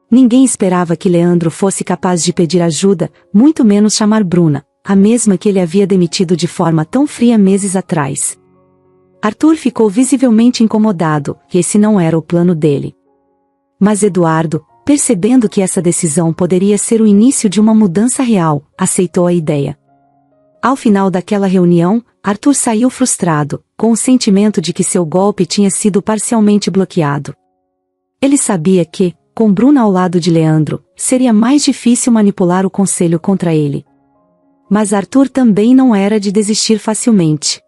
S1: Ninguém esperava que Leandro fosse capaz de pedir ajuda, muito menos chamar Bruna, a mesma que ele havia demitido de forma tão fria meses atrás. Arthur ficou visivelmente incomodado, que esse não era o plano dele. Mas Eduardo, percebendo que essa decisão poderia ser o início de uma mudança real, aceitou a ideia. Ao final daquela reunião, Arthur saiu frustrado, com o sentimento de que seu golpe tinha sido parcialmente bloqueado. Ele sabia que, com Bruna ao lado de Leandro, seria mais difícil manipular o conselho contra ele. Mas Arthur também não era de desistir facilmente.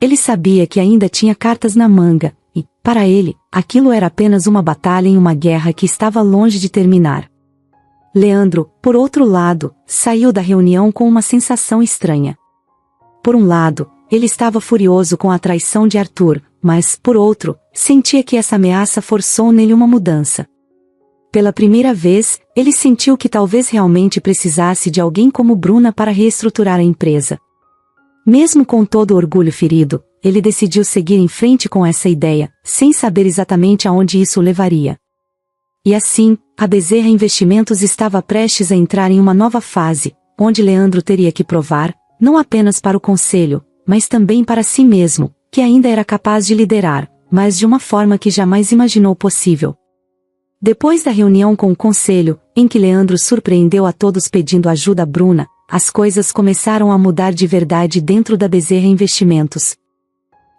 S1: Ele sabia que ainda tinha cartas na manga, e, para ele, aquilo era apenas uma batalha em uma guerra que estava longe de terminar. Leandro, por outro lado, saiu da reunião com uma sensação estranha. Por um lado, ele estava furioso com a traição de Arthur, mas, por outro, sentia que essa ameaça forçou nele uma mudança. Pela primeira vez, ele sentiu que talvez realmente precisasse de alguém como Bruna para reestruturar a empresa. Mesmo com todo o orgulho ferido, ele decidiu seguir em frente com essa ideia, sem saber exatamente aonde isso o levaria. E assim, a Bezerra Investimentos estava prestes a entrar em uma nova fase, onde Leandro teria que provar, não apenas para o conselho, mas também para si mesmo, que ainda era capaz de liderar, mas de uma forma que jamais imaginou possível. Depois da reunião com o conselho, em que Leandro surpreendeu a todos pedindo ajuda a Bruna, as coisas começaram a mudar de verdade dentro da Bezerra Investimentos.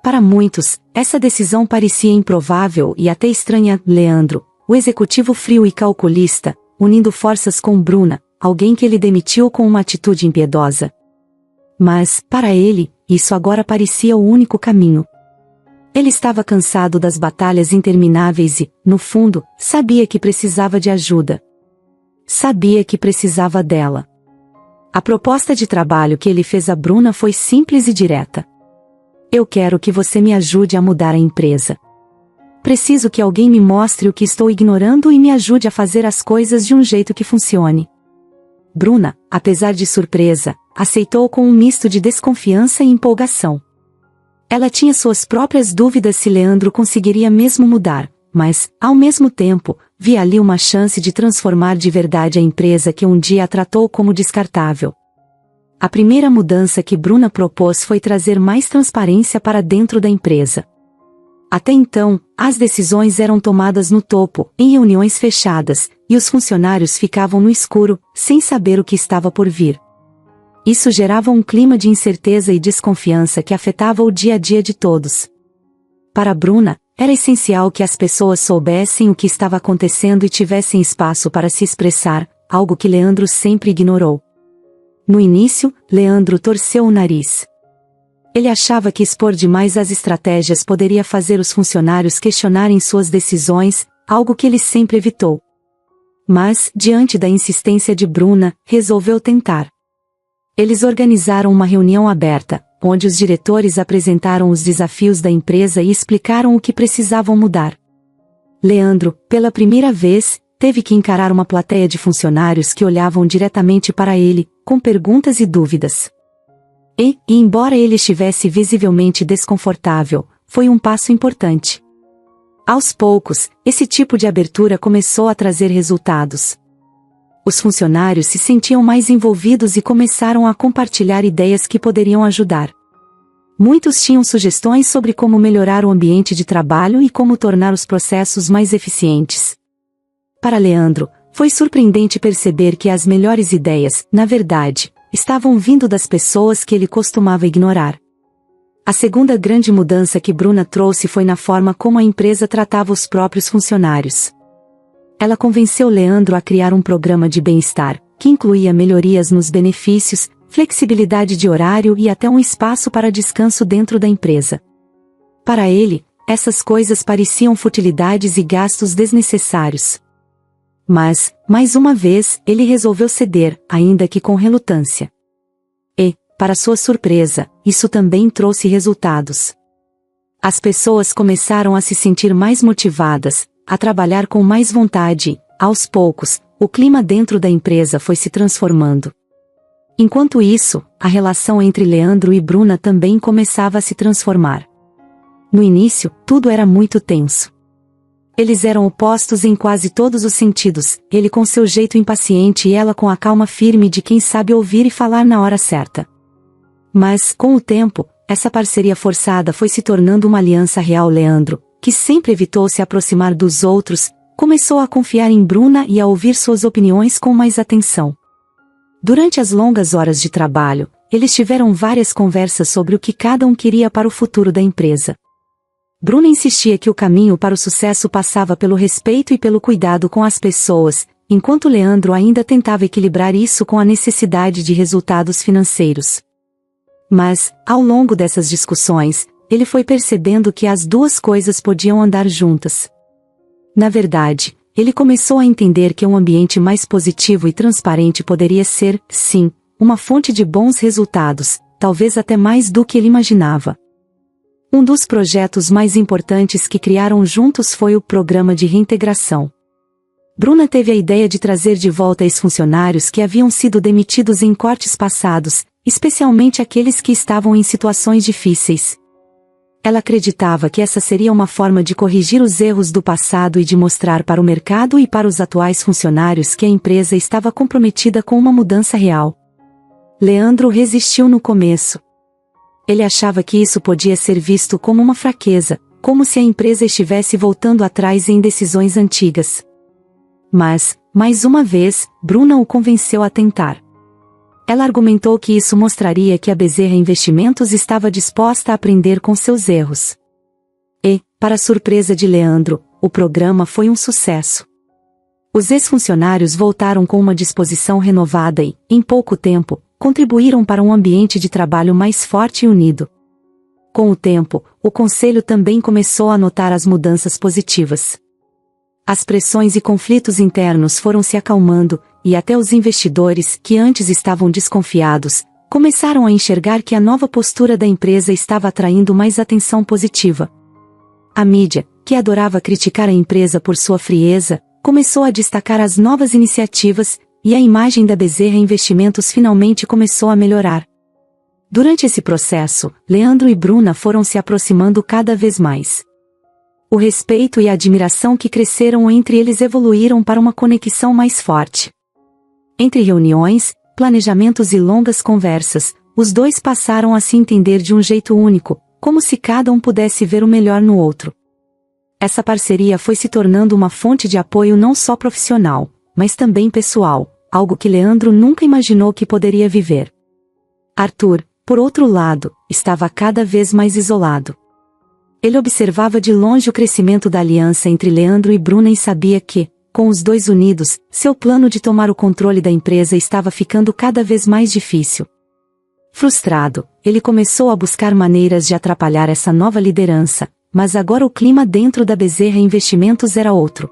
S1: Para muitos, essa decisão parecia improvável e até estranha. Leandro, o executivo frio e calculista, unindo forças com Bruna, alguém que ele demitiu com uma atitude impiedosa. Mas, para ele, isso agora parecia o único caminho. Ele estava cansado das batalhas intermináveis e, no fundo, sabia que precisava de ajuda. Sabia que precisava dela. A proposta de trabalho que ele fez a Bruna foi simples e direta. "Eu quero que você me ajude a mudar a empresa. Preciso que alguém me mostre o que estou ignorando e me ajude a fazer as coisas de um jeito que funcione." Bruna, apesar de surpresa, aceitou com um misto de desconfiança e empolgação. Ela tinha suas próprias dúvidas se Leandro conseguiria mesmo mudar, mas, ao mesmo tempo, via ali uma chance de transformar de verdade a empresa que um dia a tratou como descartável. A primeira mudança que Bruna propôs foi trazer mais transparência para dentro da empresa. Até então, as decisões eram tomadas no topo, em reuniões fechadas, e os funcionários ficavam no escuro, sem saber o que estava por vir. Isso gerava um clima de incerteza e desconfiança que afetava o dia a dia de todos. Para Bruna, era essencial que as pessoas soubessem o que estava acontecendo e tivessem espaço para se expressar, algo que Leandro sempre ignorou. No início, Leandro torceu o nariz. Ele achava que expor demais as estratégias poderia fazer os funcionários questionarem suas decisões, algo que ele sempre evitou. Mas, diante da insistência de Bruna, resolveu tentar. Eles organizaram uma reunião aberta, onde os diretores apresentaram os desafios da empresa e explicaram o que precisavam mudar. Leandro, pela primeira vez, teve que encarar uma plateia de funcionários que olhavam diretamente para ele, com perguntas e dúvidas. E, embora ele estivesse visivelmente desconfortável, foi um passo importante. Aos poucos, esse tipo de abertura começou a trazer resultados. Os funcionários se sentiam mais envolvidos e começaram a compartilhar ideias que poderiam ajudar. Muitos tinham sugestões sobre como melhorar o ambiente de trabalho e como tornar os processos mais eficientes. Para Leandro, foi surpreendente perceber que as melhores ideias, na verdade, estavam vindo das pessoas que ele costumava ignorar. A segunda grande mudança que Bruna trouxe foi na forma como a empresa tratava os próprios funcionários. Ela convenceu Leandro a criar um programa de bem-estar, que incluía melhorias nos benefícios, flexibilidade de horário e até um espaço para descanso dentro da empresa. Para ele, essas coisas pareciam futilidades e gastos desnecessários. Mas, mais uma vez, ele resolveu ceder, ainda que com relutância. E, para sua surpresa, isso também trouxe resultados. As pessoas começaram a se sentir mais motivadas, a trabalhar com mais vontade. Aos poucos, o clima dentro da empresa foi se transformando. Enquanto isso, a relação entre Leandro e Bruna também começava a se transformar. No início, tudo era muito tenso. Eles eram opostos em quase todos os sentidos, ele com seu jeito impaciente e ela com a calma firme de quem sabe ouvir e falar na hora certa. Mas, com o tempo, essa parceria forçada foi se tornando uma aliança real. Leandro, que sempre evitou se aproximar dos outros, começou a confiar em Bruna e a ouvir suas opiniões com mais atenção. Durante as longas horas de trabalho, eles tiveram várias conversas sobre o que cada um queria para o futuro da empresa. Bruna insistia que o caminho para o sucesso passava pelo respeito e pelo cuidado com as pessoas, enquanto Leandro ainda tentava equilibrar isso com a necessidade de resultados financeiros. Mas, ao longo dessas discussões, ele foi percebendo que as duas coisas podiam andar juntas. Na verdade, ele começou a entender que um ambiente mais positivo e transparente poderia ser, sim, uma fonte de bons resultados, talvez até mais do que ele imaginava. Um dos projetos mais importantes que criaram juntos foi o programa de reintegração. Bruna teve a ideia de trazer de volta ex-funcionários que haviam sido demitidos em cortes passados, especialmente aqueles que estavam em situações difíceis. Ela acreditava que essa seria uma forma de corrigir os erros do passado e de mostrar para o mercado e para os atuais funcionários que a empresa estava comprometida com uma mudança real. Leandro resistiu no começo. Ele achava que isso podia ser visto como uma fraqueza, como se a empresa estivesse voltando atrás em decisões antigas. Mas, mais uma vez, Bruna o convenceu a tentar. Ela argumentou que isso mostraria que a Bezerra Investimentos estava disposta a aprender com seus erros. E, para surpresa de Leandro, o programa foi um sucesso. Os ex-funcionários voltaram com uma disposição renovada e, em pouco tempo, contribuíram para um ambiente de trabalho mais forte e unido. Com o tempo, o conselho também começou a notar as mudanças positivas. As pressões e conflitos internos foram se acalmando, e até os investidores, que antes estavam desconfiados, começaram a enxergar que a nova postura da empresa estava atraindo mais atenção positiva. A mídia, que adorava criticar a empresa por sua frieza, começou a destacar as novas iniciativas, e a imagem da Bezerra Investimentos finalmente começou a melhorar. Durante esse processo, Leandro e Bruna foram se aproximando cada vez mais. O respeito e a admiração que cresceram entre eles evoluíram para uma conexão mais forte. Entre reuniões, planejamentos e longas conversas, os dois passaram a se entender de um jeito único, como se cada um pudesse ver o melhor no outro. Essa parceria foi se tornando uma fonte de apoio não só profissional, mas também pessoal, algo que Leandro nunca imaginou que poderia viver. Arthur, por outro lado, estava cada vez mais isolado. Ele observava de longe o crescimento da aliança entre Leandro e Bruna e sabia que, com os dois unidos, seu plano de tomar o controle da empresa estava ficando cada vez mais difícil. Frustrado, ele começou a buscar maneiras de atrapalhar essa nova liderança, mas agora o clima dentro da Bezerra Investimentos era outro.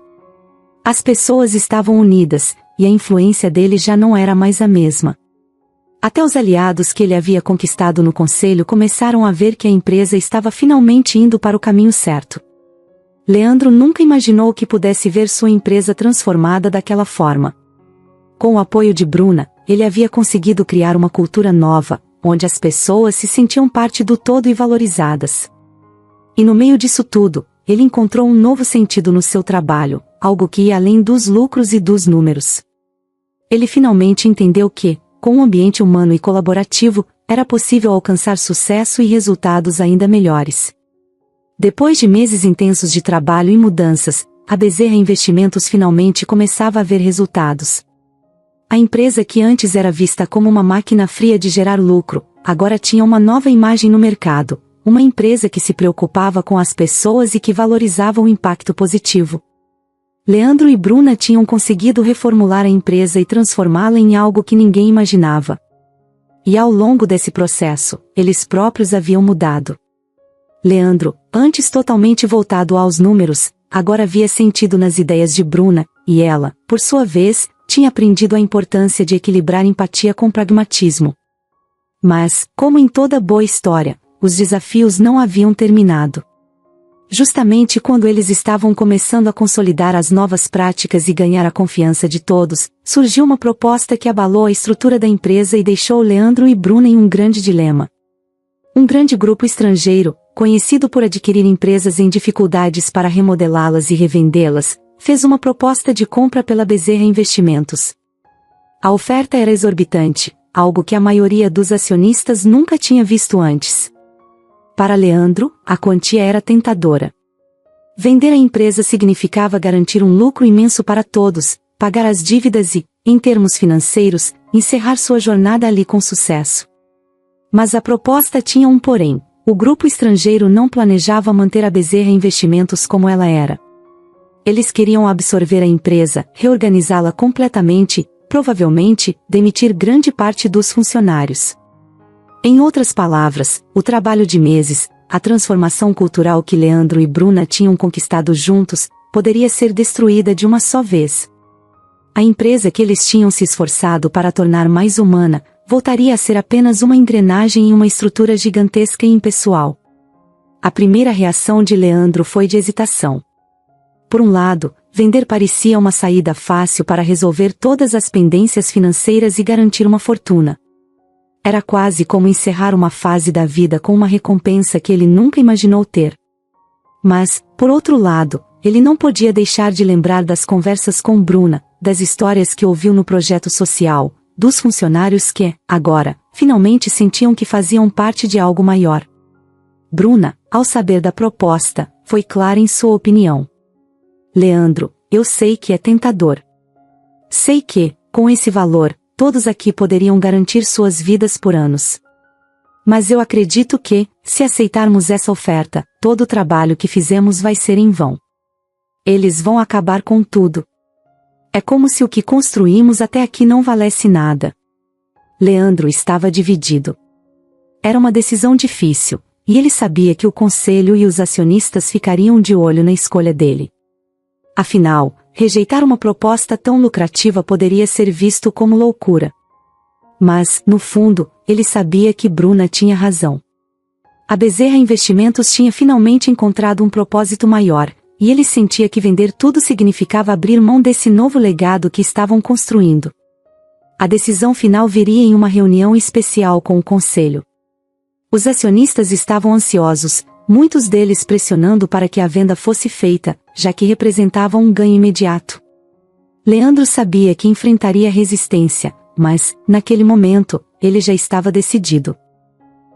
S1: As pessoas estavam unidas, e a influência dele já não era mais a mesma. Até os aliados que ele havia conquistado no conselho começaram a ver que a empresa estava finalmente indo para o caminho certo. Leandro nunca imaginou que pudesse ver sua empresa transformada daquela forma. Com o apoio de Bruna, ele havia conseguido criar uma cultura nova, onde as pessoas se sentiam parte do todo e valorizadas. E no meio disso tudo, ele encontrou um novo sentido no seu trabalho, algo que ia além dos lucros e dos números. Ele finalmente entendeu que, com um ambiente humano e colaborativo, era possível alcançar sucesso e resultados ainda melhores. Depois de meses intensos de trabalho e mudanças, a Bezerra Investimentos finalmente começava a ver resultados. A empresa que antes era vista como uma máquina fria de gerar lucro, agora tinha uma nova imagem no mercado, uma empresa que se preocupava com as pessoas e que valorizava o impacto positivo. Leandro e Bruna tinham conseguido reformular a empresa e transformá-la em algo que ninguém imaginava. E ao longo desse processo, eles próprios haviam mudado. Leandro, antes totalmente voltado aos números, agora via sentido nas ideias de Bruna, e ela, por sua vez, tinha aprendido a importância de equilibrar empatia com pragmatismo. Mas, como em toda boa história, os desafios não haviam terminado. Justamente quando eles estavam começando a consolidar as novas práticas e ganhar a confiança de todos, surgiu uma proposta que abalou a estrutura da empresa e deixou Leandro e Bruna em um grande dilema. Um grande grupo estrangeiro, conhecido por adquirir empresas em dificuldades para remodelá-las e revendê-las, fez uma proposta de compra pela Bezerra Investimentos. A oferta era exorbitante, algo que a maioria dos acionistas nunca tinha visto antes. Para Leandro, a quantia era tentadora. Vender a empresa significava garantir um lucro imenso para todos, pagar as dívidas e, em termos financeiros, encerrar sua jornada ali com sucesso. Mas a proposta tinha um porém: o grupo estrangeiro não planejava manter a Bezerra Investimentos como ela era. Eles queriam absorver a empresa, reorganizá-la completamente, provavelmente, demitir grande parte dos funcionários. Em outras palavras, o trabalho de meses, a transformação cultural que Leandro e Bruna tinham conquistado juntos, poderia ser destruída de uma só vez. A empresa que eles tinham se esforçado para tornar mais humana, voltaria a ser apenas uma engrenagem em uma estrutura gigantesca e impessoal. A primeira reação de Leandro foi de hesitação. Por um lado, vender parecia uma saída fácil para resolver todas as pendências financeiras e garantir uma fortuna. Era quase como encerrar uma fase da vida com uma recompensa que ele nunca imaginou ter. Mas, por outro lado, ele não podia deixar de lembrar das conversas com Bruna, das histórias que ouviu no projeto social, dos funcionários que, agora, finalmente sentiam que faziam parte de algo maior. Bruna, ao saber da proposta, foi clara em sua opinião. Leandro, eu sei que é tentador. Sei que, com esse valor, todos aqui poderiam garantir suas vidas por anos. Mas eu acredito que, se aceitarmos essa oferta, todo o trabalho que fizemos vai ser em vão. Eles vão acabar com tudo. É como se o que construímos até aqui não valesse nada. Leandro estava dividido. Era uma decisão difícil, e ele sabia que o conselho e os acionistas ficariam de olho na escolha dele. Afinal, rejeitar uma proposta tão lucrativa poderia ser visto como loucura. Mas, no fundo, ele sabia que Bruna tinha razão. A Bezerra Investimentos tinha finalmente encontrado um propósito maior, e ele sentia que vender tudo significava abrir mão desse novo legado que estavam construindo. A decisão final viria em uma reunião especial com o conselho. Os acionistas estavam ansiosos, muitos deles pressionando para que a venda fosse feita, já que representava um ganho imediato. Leandro sabia que enfrentaria resistência, mas, naquele momento, ele já estava decidido.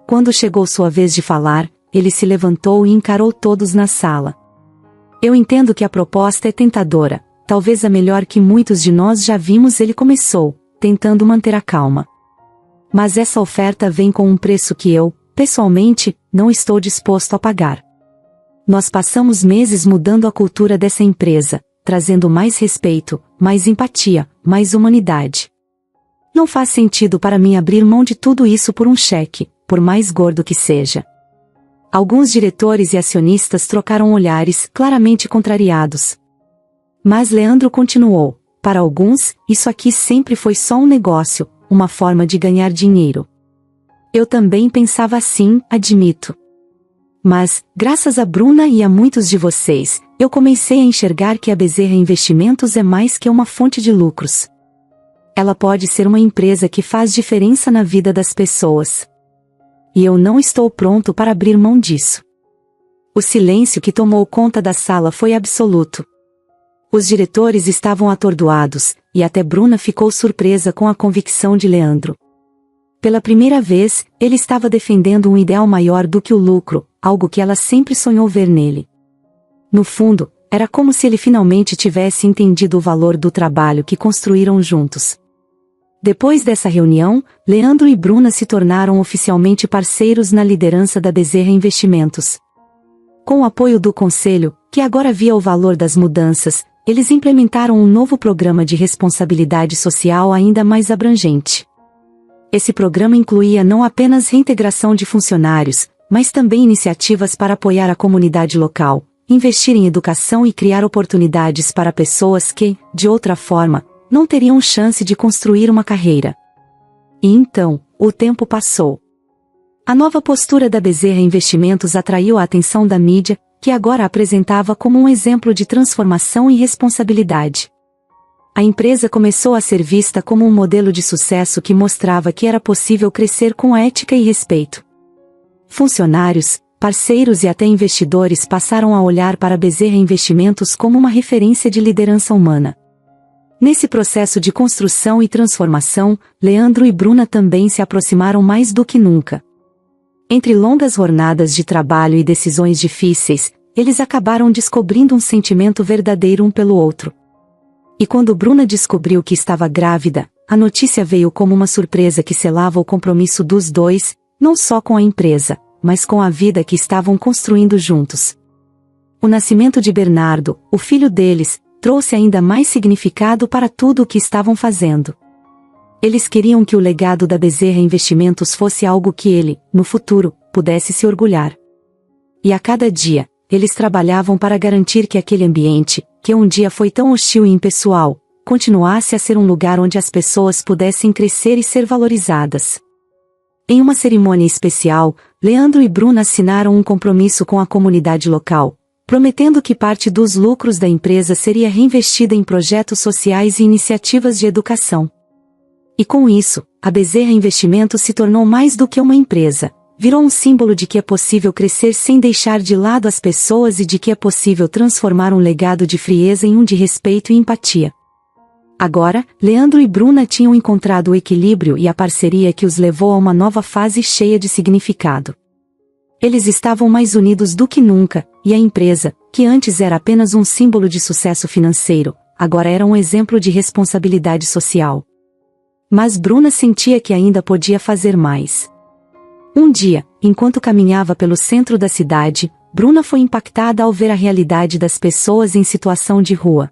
S1: Quando chegou sua vez de falar, ele se levantou e encarou todos na sala. Eu entendo que a proposta é tentadora, talvez a melhor que muitos de nós já vimos, ele começou, tentando manter a calma. Mas essa oferta vem com um preço que eu, pessoalmente, não estou disposto a pagar. Nós passamos meses mudando a cultura dessa empresa, trazendo mais respeito, mais empatia, mais humanidade. Não faz sentido para mim abrir mão de tudo isso por um cheque, por mais gordo que seja. Alguns diretores e acionistas trocaram olhares, claramente contrariados. Mas Leandro continuou: para alguns, isso aqui sempre foi só um negócio, uma forma de ganhar dinheiro. Eu também pensava assim, admito. Mas, graças a Bruna e a muitos de vocês, eu comecei a enxergar que a Bezerra Investimentos é mais que uma fonte de lucros. Ela pode ser uma empresa que faz diferença na vida das pessoas. E eu não estou pronto para abrir mão disso. O silêncio que tomou conta da sala foi absoluto. Os diretores estavam atordoados, e até Bruna ficou surpresa com a convicção de Leandro. Pela primeira vez, ele estava defendendo um ideal maior do que o lucro, algo que ela sempre sonhou ver nele. No fundo, era como se ele finalmente tivesse entendido o valor do trabalho que construíram juntos. Depois dessa reunião, Leandro e Bruna se tornaram oficialmente parceiros na liderança da Bezerra Investimentos. Com o apoio do conselho, que agora via o valor das mudanças, eles implementaram um novo programa de responsabilidade social ainda mais abrangente. Esse programa incluía não apenas reintegração de funcionários, mas também iniciativas para apoiar a comunidade local, investir em educação e criar oportunidades para pessoas que, de outra forma, não teriam chance de construir uma carreira. E então, o tempo passou. A nova postura da Bezerra Investimentos atraiu a atenção da mídia, que agora a apresentava como um exemplo de transformação e responsabilidade. A empresa começou a ser vista como um modelo de sucesso que mostrava que era possível crescer com ética e respeito. Funcionários, parceiros e até investidores passaram a olhar para a Bezerra Investimentos como uma referência de liderança humana. Nesse processo de construção e transformação, Leandro e Bruna também se aproximaram mais do que nunca. Entre longas jornadas de trabalho e decisões difíceis, eles acabaram descobrindo um sentimento verdadeiro um pelo outro. E quando Bruna descobriu que estava grávida, a notícia veio como uma surpresa que selava o compromisso dos dois, não só com a empresa, mas com a vida que estavam construindo juntos. O nascimento de Bernardo, o filho deles, trouxe ainda mais significado para tudo o que estavam fazendo. Eles queriam que o legado da Bezerra Investimentos fosse algo que ele, no futuro, pudesse se orgulhar. E a cada dia, eles trabalhavam para garantir que aquele ambiente, que um dia foi tão hostil e impessoal, continuasse a ser um lugar onde as pessoas pudessem crescer e ser valorizadas. Em uma cerimônia especial, Leandro e Bruna assinaram um compromisso com a comunidade local, prometendo que parte dos lucros da empresa seria reinvestida em projetos sociais e iniciativas de educação. E com isso, a Bezerra Investimentos se tornou mais do que uma empresa, virou um símbolo de que é possível crescer sem deixar de lado as pessoas e de que é possível transformar um legado de frieza em um de respeito e empatia. Agora, Leandro e Bruna tinham encontrado o equilíbrio e a parceria que os levou a uma nova fase cheia de significado. Eles estavam mais unidos do que nunca, e a empresa, que antes era apenas um símbolo de sucesso financeiro, agora era um exemplo de responsabilidade social. Mas Bruna sentia que ainda podia fazer mais. Um dia, enquanto caminhava pelo centro da cidade, Bruna foi impactada ao ver a realidade das pessoas em situação de rua.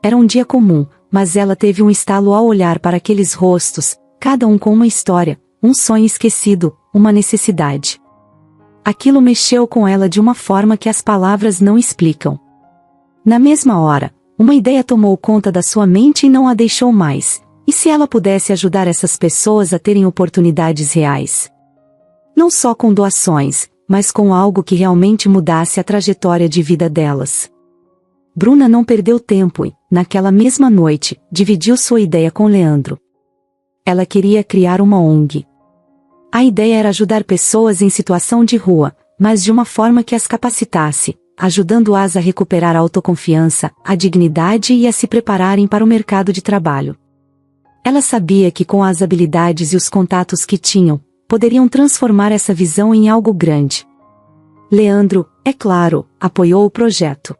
S1: Era um dia comum, mas ela teve um estalo ao olhar para aqueles rostos, cada um com uma história, um sonho esquecido, uma necessidade. Aquilo mexeu com ela de uma forma que as palavras não explicam. Na mesma hora, uma ideia tomou conta da sua mente e não a deixou mais. E se ela pudesse ajudar essas pessoas a terem oportunidades reais? Não só com doações, mas com algo que realmente mudasse a trajetória de vida delas. Bruna não perdeu tempo e, naquela mesma noite, dividiu sua ideia com Leandro. Ela queria criar uma ONG. A ideia era ajudar pessoas em situação de rua, mas de uma forma que as capacitasse, ajudando-as a recuperar a autoconfiança, a dignidade e a se prepararem para o mercado de trabalho. Ela sabia que com as habilidades e os contatos que tinham, poderiam transformar essa visão em algo grande. Leandro, é claro, apoiou o projeto.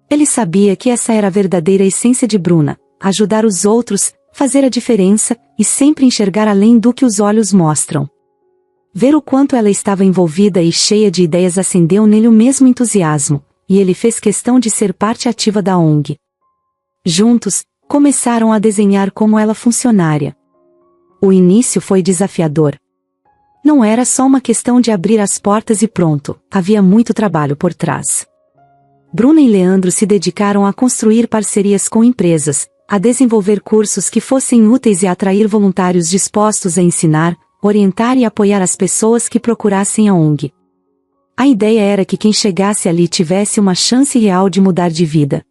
S1: Ele sabia que essa era a verdadeira essência de Bruna, ajudar os outros, fazer a diferença, e sempre enxergar além do que os olhos mostram. Ver o quanto ela estava envolvida e cheia de ideias acendeu nele o mesmo entusiasmo, e ele fez questão de ser parte ativa da ONG. Juntos, começaram a desenhar como ela funcionaria. O início foi desafiador. Não era só uma questão de abrir as portas e pronto, havia muito trabalho por trás. Bruna e Leandro se dedicaram a construir parcerias com empresas, a desenvolver cursos que fossem úteis e a atrair voluntários dispostos a ensinar, orientar e apoiar as pessoas que procurassem a ONG. A ideia era que quem chegasse ali tivesse uma chance real de mudar de vida.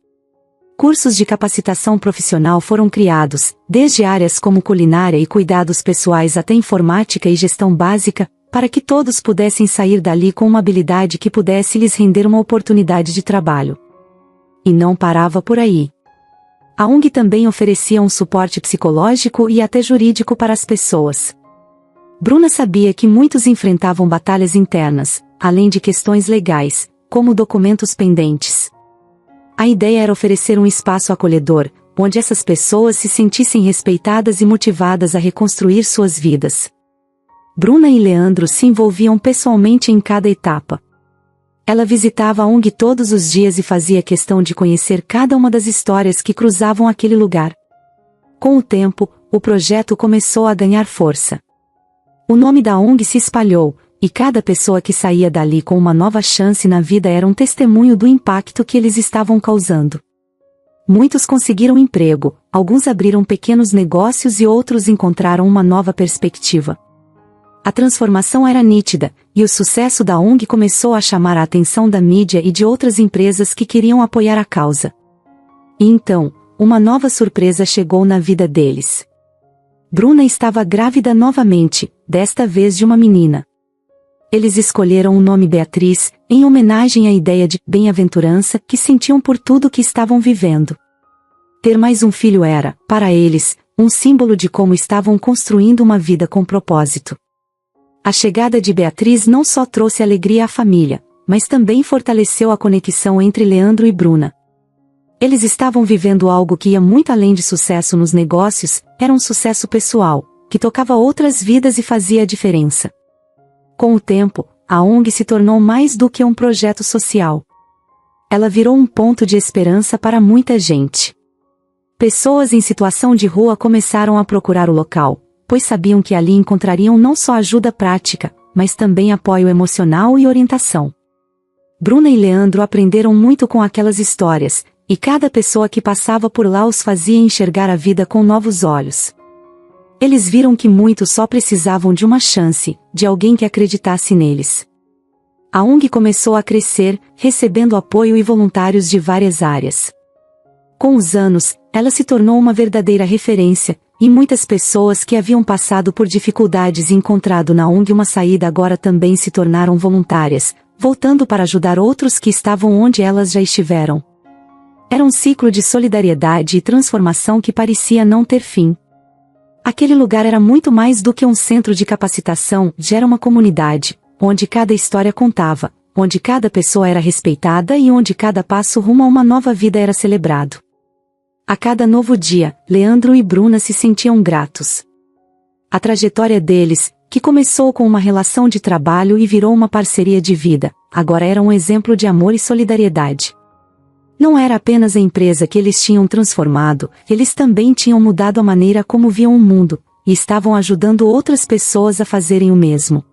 S1: Cursos de capacitação profissional foram criados, desde áreas como culinária e cuidados pessoais até informática e gestão básica, para que todos pudessem sair dali com uma habilidade que pudesse lhes render uma oportunidade de trabalho. E não parava por aí. A ONG também oferecia um suporte psicológico e até jurídico para as pessoas. Bruna sabia que muitos enfrentavam batalhas internas, além de questões legais, como documentos pendentes. A ideia era oferecer um espaço acolhedor, onde essas pessoas se sentissem respeitadas e motivadas a reconstruir suas vidas. Bruna e Leandro se envolviam pessoalmente em cada etapa. Ela visitava a ONG todos os dias e fazia questão de conhecer cada uma das histórias que cruzavam aquele lugar. Com o tempo, o projeto começou a ganhar força. O nome da ONG se espalhou, e cada pessoa que saía dali com uma nova chance na vida era um testemunho do impacto que eles estavam causando. Muitos conseguiram emprego, alguns abriram pequenos negócios e outros encontraram uma nova perspectiva. A transformação era nítida, e o sucesso da ONG começou a chamar a atenção da mídia e de outras empresas que queriam apoiar a causa. E então, uma nova surpresa chegou na vida deles. Bruna estava grávida novamente, desta vez de uma menina. Eles escolheram o nome Beatriz, em homenagem à ideia de bem-aventurança que sentiam por tudo que estavam vivendo. Ter mais um filho era, para eles, um símbolo de como estavam construindo uma vida com propósito. A chegada de Beatriz não só trouxe alegria à família, mas também fortaleceu a conexão entre Leandro e Bruna. Eles estavam vivendo algo que ia muito além de sucesso nos negócios, era um sucesso pessoal, que tocava outras vidas e fazia a diferença. Com o tempo, a ONG se tornou mais do que um projeto social. Ela virou um ponto de esperança para muita gente. Pessoas em situação de rua começaram a procurar o local, pois sabiam que ali encontrariam não só ajuda prática, mas também apoio emocional e orientação. Bruna e Leandro aprenderam muito com aquelas histórias, e cada pessoa que passava por lá os fazia enxergar a vida com novos olhos. Eles viram que muitos só precisavam de uma chance, de alguém que acreditasse neles. A ONG começou a crescer, recebendo apoio e voluntários de várias áreas. Com os anos, ela se tornou uma verdadeira referência, e muitas pessoas que haviam passado por dificuldades e encontrado na ONG uma saída agora também se tornaram voluntárias, voltando para ajudar outros que estavam onde elas já estiveram. Era um ciclo de solidariedade e transformação que parecia não ter fim. Aquele lugar era muito mais do que um centro de capacitação, já era uma comunidade, onde cada história contava, onde cada pessoa era respeitada e onde cada passo rumo a uma nova vida era celebrado. A cada novo dia, Leandro e Bruna se sentiam gratos. A trajetória deles, que começou com uma relação de trabalho e virou uma parceria de vida, agora era um exemplo de amor e solidariedade. Não era apenas a empresa que eles tinham transformado, eles também tinham mudado a maneira como viam o mundo, e estavam ajudando outras pessoas a fazerem o mesmo.